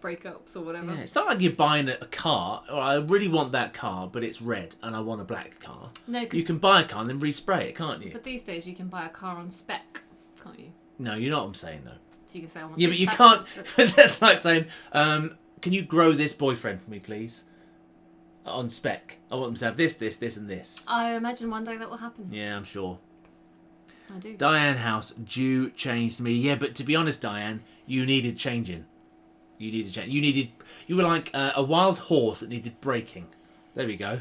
breakups or whatever. Yeah, it's not like you're buying a car, or I really want that car, but it's red, and I want a black car. No, You can buy a car and then respray it, can't you? but these days you can buy a car on spec, can't you? No, you know what I'm saying, though. So you can say I want Yeah, this, but you that, can't... but- That's like saying, can you grow this boyfriend for me, please? On spec. I want them to have this, and this. I imagine one day that will happen. Yeah, I'm sure. I do. Diane House, Jew changed me. Yeah, but to be honest, Diane, you needed changing. You needed change. You were like a wild horse that needed breaking. There we go.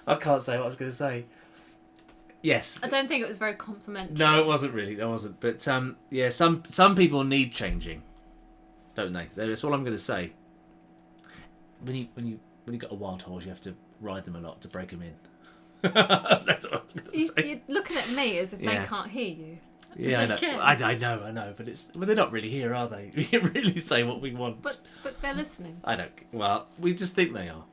I can't say what I was going to say. Yes. I don't think it was very complimentary. No, it wasn't really. It wasn't. But yeah, some people need changing, don't they? That's all I'm going to say. When you got a wild horse, you have to ride them a lot to break them in. That's what I was going to say. You're looking at me as if Yeah. they can't hear you. Yeah, I know. Again. I know, but they're not really here, are they? We can really say what we want. But they're listening. I don't. Well, we just think they are.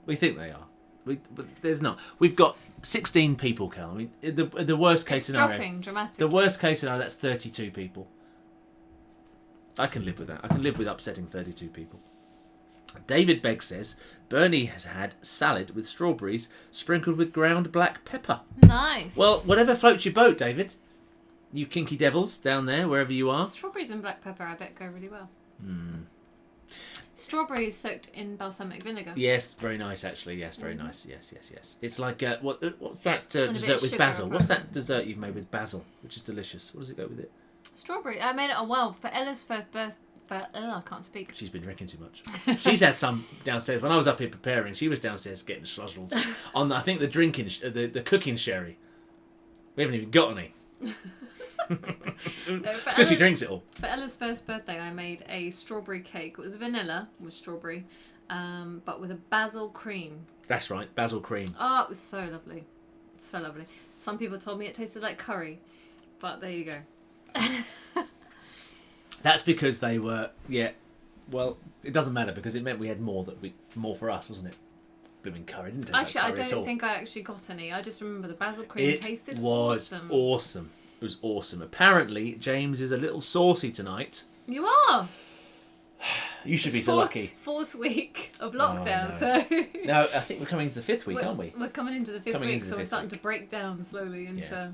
We think they are. But there's not. We've got 16 people, Cal. I mean, the worst case scenario. Dropping dramatically. The worst case scenario, that's 32 people. I can live with that. I can live with upsetting 32 people. David Begg says Bernie has had salad with strawberries sprinkled with ground black pepper. Nice. Well, whatever floats your boat, David. You kinky devils down there, wherever you are. Strawberries and black pepper, I bet, go really well. Strawberries soaked in balsamic vinegar. Yes, very nice actually. Yes, very nice. Yes. It's like what's that dessert with sugar basil? What's apparently. that dessert you've made with basil, which is delicious? What does it go with it? Strawberry. I made it for Ella's first birthday. I can't speak. She's been drinking too much. She's had some downstairs. When I was up here preparing, she was downstairs getting schluzzled on I think the drinking, the cooking sherry. We haven't even got any. Because she drinks it all. For Ella's first birthday, I made a strawberry cake. It was vanilla with strawberry, but with a basil cream. That's right, basil cream. Oh, it was so lovely. So lovely. Some people told me it tasted like curry, but there you go. That's because they were, well, it doesn't matter because it meant we had more for us, wasn't it? Blooming curry. It didn't taste Actually, like curry I at don't all. think I actually got any. I just remember the basil cream It tasted was awesome. It was awesome. Apparently, James is a little saucy tonight. You are. You should be It's so lucky. Fourth week of lockdown, no. so... No, I think we're coming into the fifth week, aren't we? We're coming into the fifth Coming week, into the so we're fifth starting week. to break down slowly into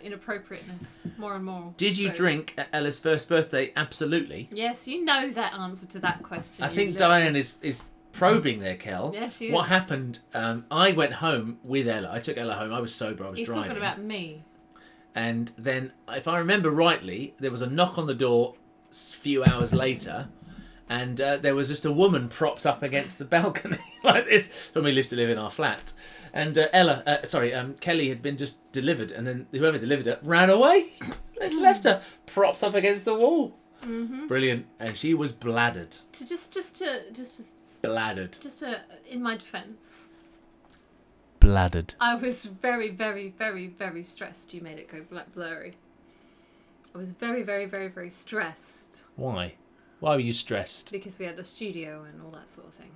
inappropriateness more and more. Did you So- drink at Ella's first birthday? Absolutely. Yes, you know that answer to that question. I you think little- Diane is probing there, Kel. Yeah, she What is. happened, I went home with Ella. I took Ella home. I was sober. I was He's driving. talking about me. And then, if I remember rightly, there was a knock on the door a few hours later, and there was just a woman propped up against the balcony like this when we lived to live in our flat. And Kelly had been just delivered, and then whoever delivered her ran away. They just left her propped up against the wall. Mm-hmm. Brilliant, and she was bladdered. In my defence, Bladdered. I was very, very, very, very stressed. You made it go blurry. I was very, very, very, very stressed Why? Why were you stressed? because we had the studio and all that sort of thing.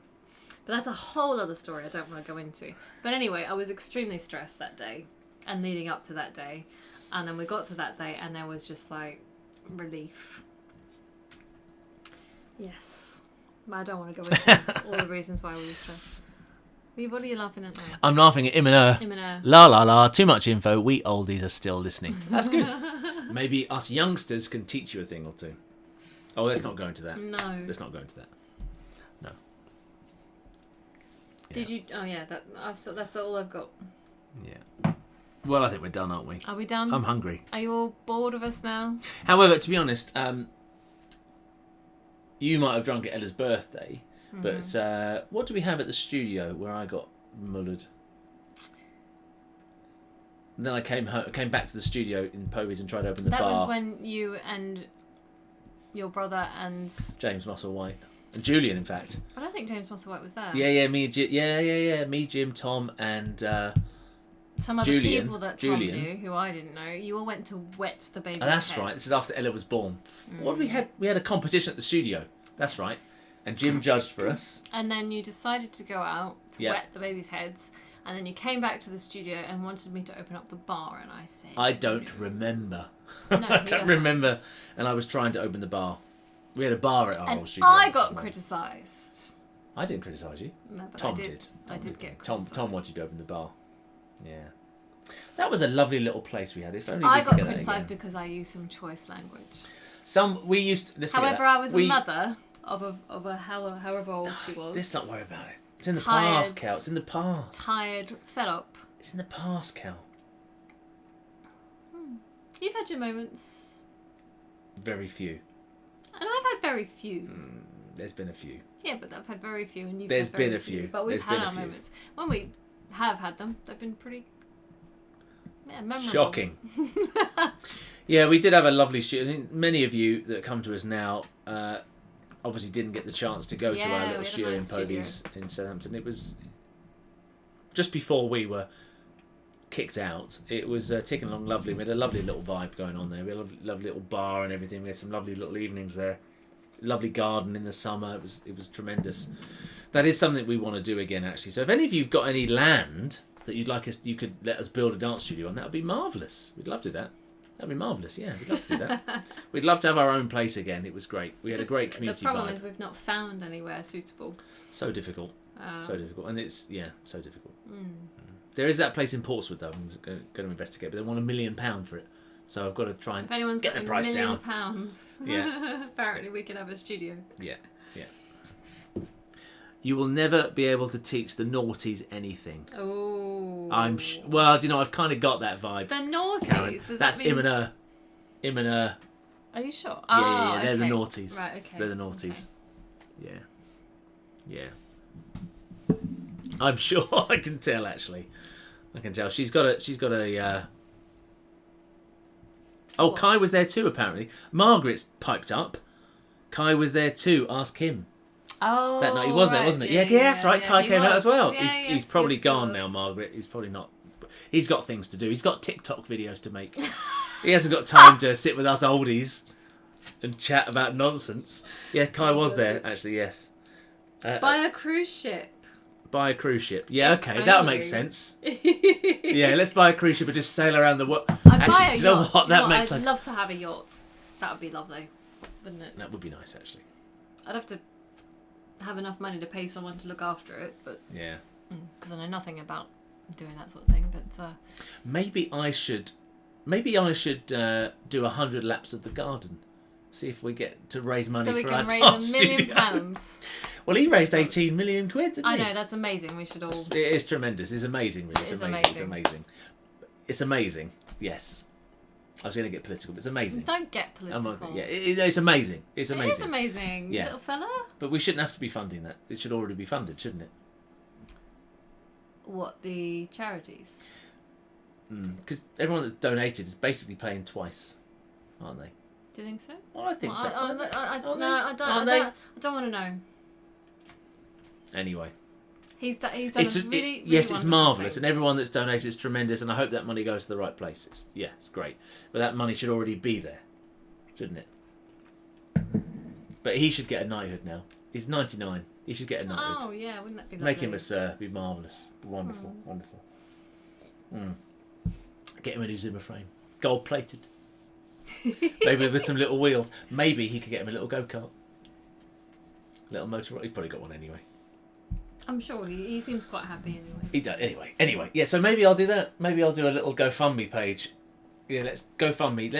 But that's a whole other story I don't want to go into. But anyway, I was extremely stressed that day and leading up to that day. And then we got to that day and there was just like relief. Yes. But I don't want to go into all the reasons why we were stressed. What are you laughing at now? I'm laughing at him and her. Him and her. La la la, too much info. We oldies are still listening. That's good. Maybe us youngsters can teach you a thing or two. Oh, let's not go into that. No. Let's not go into that. No. Did you? Oh yeah, that's all I've got. Yeah. Well, I think we're done, aren't we? Are we done? I'm hungry. Are you all bored of us now? However, to be honest, you might have drunk at Ella's birthday, but what do we have at the studio where I got mullered? And then I came back to the studio in Povey's and tried to open the bar. That was when you and your brother and James Musselwhite and Julian, in fact. I don't think James Musselwhite was there. Yeah, me, me, Jim, Tom, and some other Julian. people that Julian. Tom knew, who I didn't know. You all went to wet the baby's that's heads. right. This is after Ella was born. What did we had? We had a competition at the studio. That's right. And Jim judged for us. And then you decided to go out to Yeah. wet the baby's heads. And then you came back to the studio and wanted me to open up the bar. And I said... I don't remember. No, I he don't doesn't. remember. And I was trying to open the bar. We had a bar at our And old studio. I got criticised. I didn't criticise you. No, but Tom I did. I did get Tom criticised. wanted you to open the bar. Yeah. That was a lovely little place we had. If only I we could got get that criticised again. because I used some choice language. We used. However, I was a mother of a however old she was. Let's not worry about it. It's in the Tired. past, Cal. It's in the past. Tired, fed up. It's in the past, Cal. You've had your moments, Very few. and I've had very few. There's been a few. Yeah, but I've had very few, and you've There's had very been a few. But we've There's had been a our few. moments. When we have had them, they've been pretty memorable. Shocking. Yeah, we did have a lovely shoot. I mean, many of you that come to us now obviously didn't get the chance to go to our Yeah, little we had a studio nice in Povey's in Southampton. It was just before we were kicked out. It was ticking along lovely. We had a lovely little vibe going on there. We had a lovely little bar and everything. We had some lovely little evenings there. Lovely garden in the summer. It was tremendous. That is something we want to do again, actually. So if any of you've got any land that you'd like us, you could let us build a dance studio on, that would be marvellous. We'd love to do that. That'd be marvellous, yeah. We'd love to do that. We'd love to have our own place again. It was great. We had a great community vibe. The problem is we've not found anywhere suitable. So difficult. So difficult. And it's, so difficult. There is that place in Portsmouth, though, I'm going to investigate, but they want £1 million for it. So I've got to try and if anyone's get got the price down. £1 million, apparently we can have a studio. Yeah. You will never be able to teach the naughties anything. Oh. Well, you know, I've kind of got that vibe. The naughties? Karen. Does That's that mean... Him and her. Are you sure? Yeah. They're the naughties. Right, okay. They're the naughties. Okay. Yeah. I'm sure. I can tell, actually. I can tell. She's got a. Oh, What? Kai was there too, apparently. Margaret's piped up. Kai was there too. Ask him. Oh, That night he was there, wasn't it? Yeah, that's right. Kai came out as well. He's probably gone now, Margaret. He's probably not. He's got things to do. He's got TikTok videos to make. He hasn't got time to sit with us oldies and chat about nonsense. Yeah, Kai was there, actually, yes. By a cruise ship. Buy a cruise ship. Yeah, okay, that makes sense. Yeah, let's buy a cruise ship and just sail around the world. I'd buy a you know yacht. what? I'd love to have a yacht. That would be lovely, wouldn't it? That would be nice, actually. I'd have to have enough money to pay someone to look after it, but yeah, because I know nothing about doing that sort of thing. But maybe I should do 100 laps of the garden. See if we get to raise money for our dance studio. So we can raise £1 million. Well, he raised 18 million quid, didn't he? I know, that's amazing. We should all... It is tremendous. It's amazing, really. It's amazing. It's amazing, yes. I was going to get political, but it's amazing. Don't get political. It's amazing. It's amazing. It is amazing, little fella. But we shouldn't have to be funding that. It should already be funded, shouldn't it? What, the charities? Because everyone that's donated is basically paying twice, aren't they? Do you think so? Well, I think so. I don't want to know. Anyway. He's done really yes, it's marvellous, thing. and everyone that's donated is tremendous, and I hope that money goes to the right place. It's great. But that money should already be there, shouldn't it? But he should get a knighthood now. He's 99. He should get a knighthood. Oh, yeah, wouldn't that be lovely? Make him a sir. Be marvellous. Wonderful. Wonderful. Get him a new Zimmer frame. Gold-plated. Maybe with some little wheels. Maybe he could get him a little go-kart. Little motor. He's probably got one anyway. I'm sure he seems quite happy anyway. He does. Anyway. Yeah, so maybe I'll do that. Maybe I'll do a little GoFundMe page. Yeah, let's GoFundMe.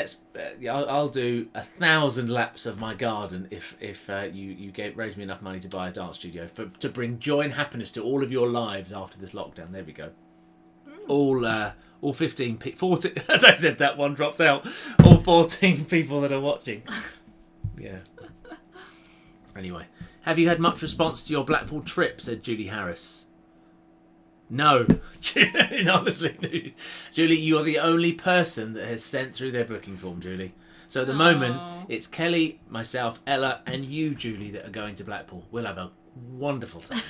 I'll do 1,000 laps of my garden if you raise me enough money to buy a dance studio to bring joy and happiness to all of your lives after this lockdown. There we go. All 14, as I said, that one dropped out. All 14 people that are watching. Yeah. Anyway, have you had much response to your Blackpool trip? Said Julie Harris. No. Honestly, no. Julie, you're the only person that has sent through their booking form, Julie. So at the moment, it's Kelly, myself, Ella, and you, Julie, that are going to Blackpool. We'll have a wonderful time.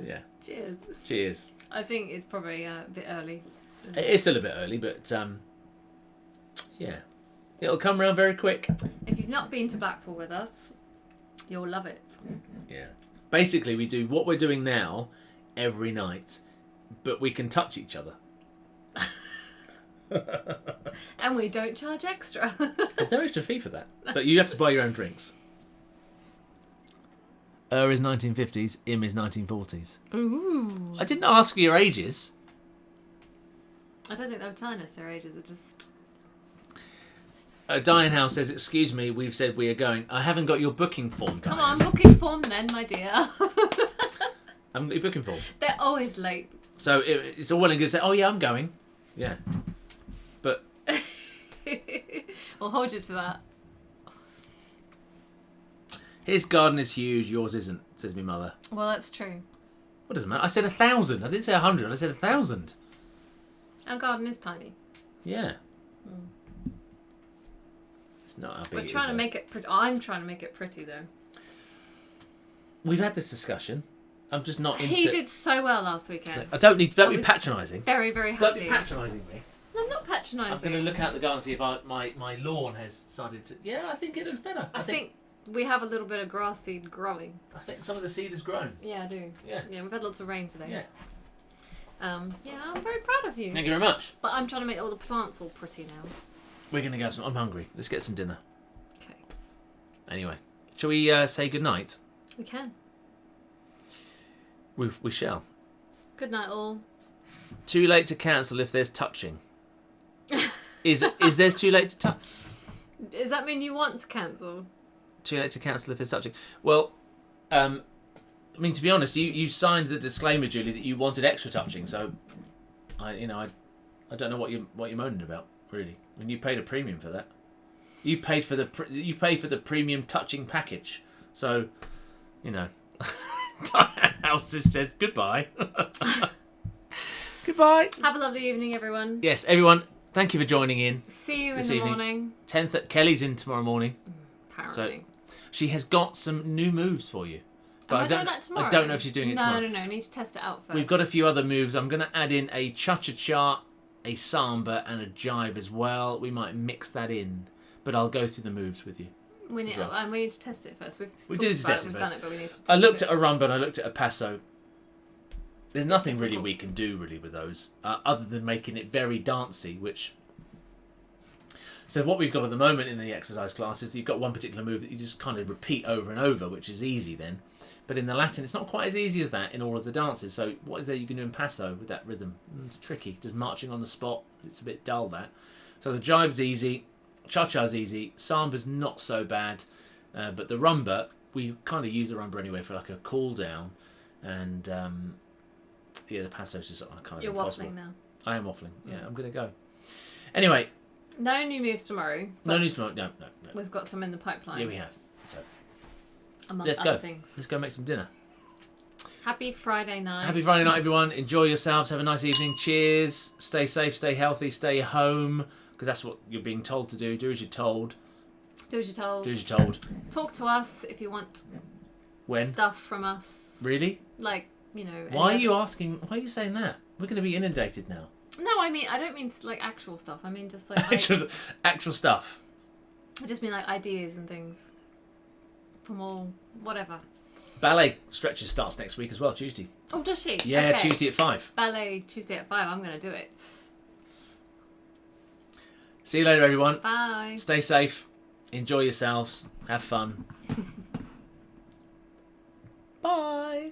Yeah. Cheers. I think it's probably a bit early. It's still a bit early, but yeah. It'll come around very quick. If you've not been to Blackpool with us, you'll love it. Yeah. Basically, we do what we're doing now every night, but we can touch each other. And we don't charge extra. There's no extra fee for that. But you have to buy your own drinks. Is 1950s, Im is 1940s. Ooh. I didn't ask for your ages. I don't think they were telling us their ages. It just... Diane House says, excuse me, we've said we are going. I haven't got your booking form, Diane. Come on, booking form then, my dear. I haven't got your booking form. They're always late. So it's all well and good to say, oh yeah, I'm going. Yeah. But... We'll hold you to that. His garden is huge, yours isn't, says my mother. Well, that's true. What does it matter? I said 1,000. I didn't say 100. I said 1,000. Our garden is tiny. Yeah. It's not how big We're trying to make it pretty. I'm trying to make it pretty, though. We've had this discussion. I'm just not into... He did so well last weekend. Don't be patronising. Very, very happy. Don't be patronising me. No, I'm not patronising. I'm going to look out the garden and see if my lawn has started to... Yeah, I think it looks better. I think We have a little bit of grass seed growing. I think some of the seed has grown. Yeah, I do. Yeah. Yeah, we've had lots of rain today. Yeah. Yeah, I'm very proud of you. Thank you very much. But I'm trying to make all the plants all pretty now. We're going to go some... I'm hungry. Let's get some dinner. Okay. Anyway. Shall we say goodnight? We can. We shall. Good night, all. Too late to cancel if there's touching. Is there's too late to touch? Does that mean you want to cancel? Too late to cancel if there's touching. Well, I mean, to be honest, you signed the disclaimer, Julie, that you wanted extra touching. So, I don't know what you're moaning about, really. I mean, you paid a premium for that. You paid for the premium touching package. So, House just says goodbye. Goodbye. Have a lovely evening, everyone. Yes, everyone. Thank you for joining in. See you in this the evening. morning. 10th. Kelly's in tomorrow morning. Apparently. So she has got some new moves for you. But Am I doing that tomorrow? I don't know if she's doing it tomorrow. No. I need to test it out first. We've got a few other moves. I'm going to add in a cha-cha-cha, a samba, and a jive as well. We might mix that in, but I'll go through the moves with you. We need to test it first. We did test it We've first. done it, but we need to test I looked at a rumba and I looked at a passo. There's nothing really we can do with those, other than making it very dancey, which... So what we've got at the moment in the exercise class is you've got one particular move that you just kind of repeat over and over, which is easy then. But in the Latin, it's not quite as easy as that in all of the dances. So what is there you can do in passo with that rhythm? It's tricky. Just marching on the spot. It's a bit dull, that. So the jive's easy. Cha-cha's easy. Samba's not so bad. But the rumba, we kind of use the rumba anyway for like a cool down. And the passo's just kind of You're impossible. waffling now. I am waffling. Yeah, I'm going to go. Anyway. No new moves tomorrow. No news tomorrow. No. We've got some in the pipeline. Yeah, we have. So amongst let's go. other things. Let's go make some dinner. Happy Friday night. Happy Friday night, everyone. Enjoy yourselves. Have a nice evening. Cheers. Stay safe, stay healthy, stay home. Because that's what you're being told to do. Do as you're told. Do as you're told. Do as you're told. Talk to us if you want stuff from us. Really? Like, Why are you asking? Why are you saying that? We're going to be inundated now. No, I don't mean like actual stuff. I mean just like actual stuff. I just mean like ideas and things from all whatever. Ballet stretches starts next week as well, Tuesday. Oh, does she? Yeah, okay. Tuesday at 5. Ballet Tuesday at 5. I'm going to do it. See you later, everyone. Bye. Stay safe. Enjoy yourselves. Have fun. Bye.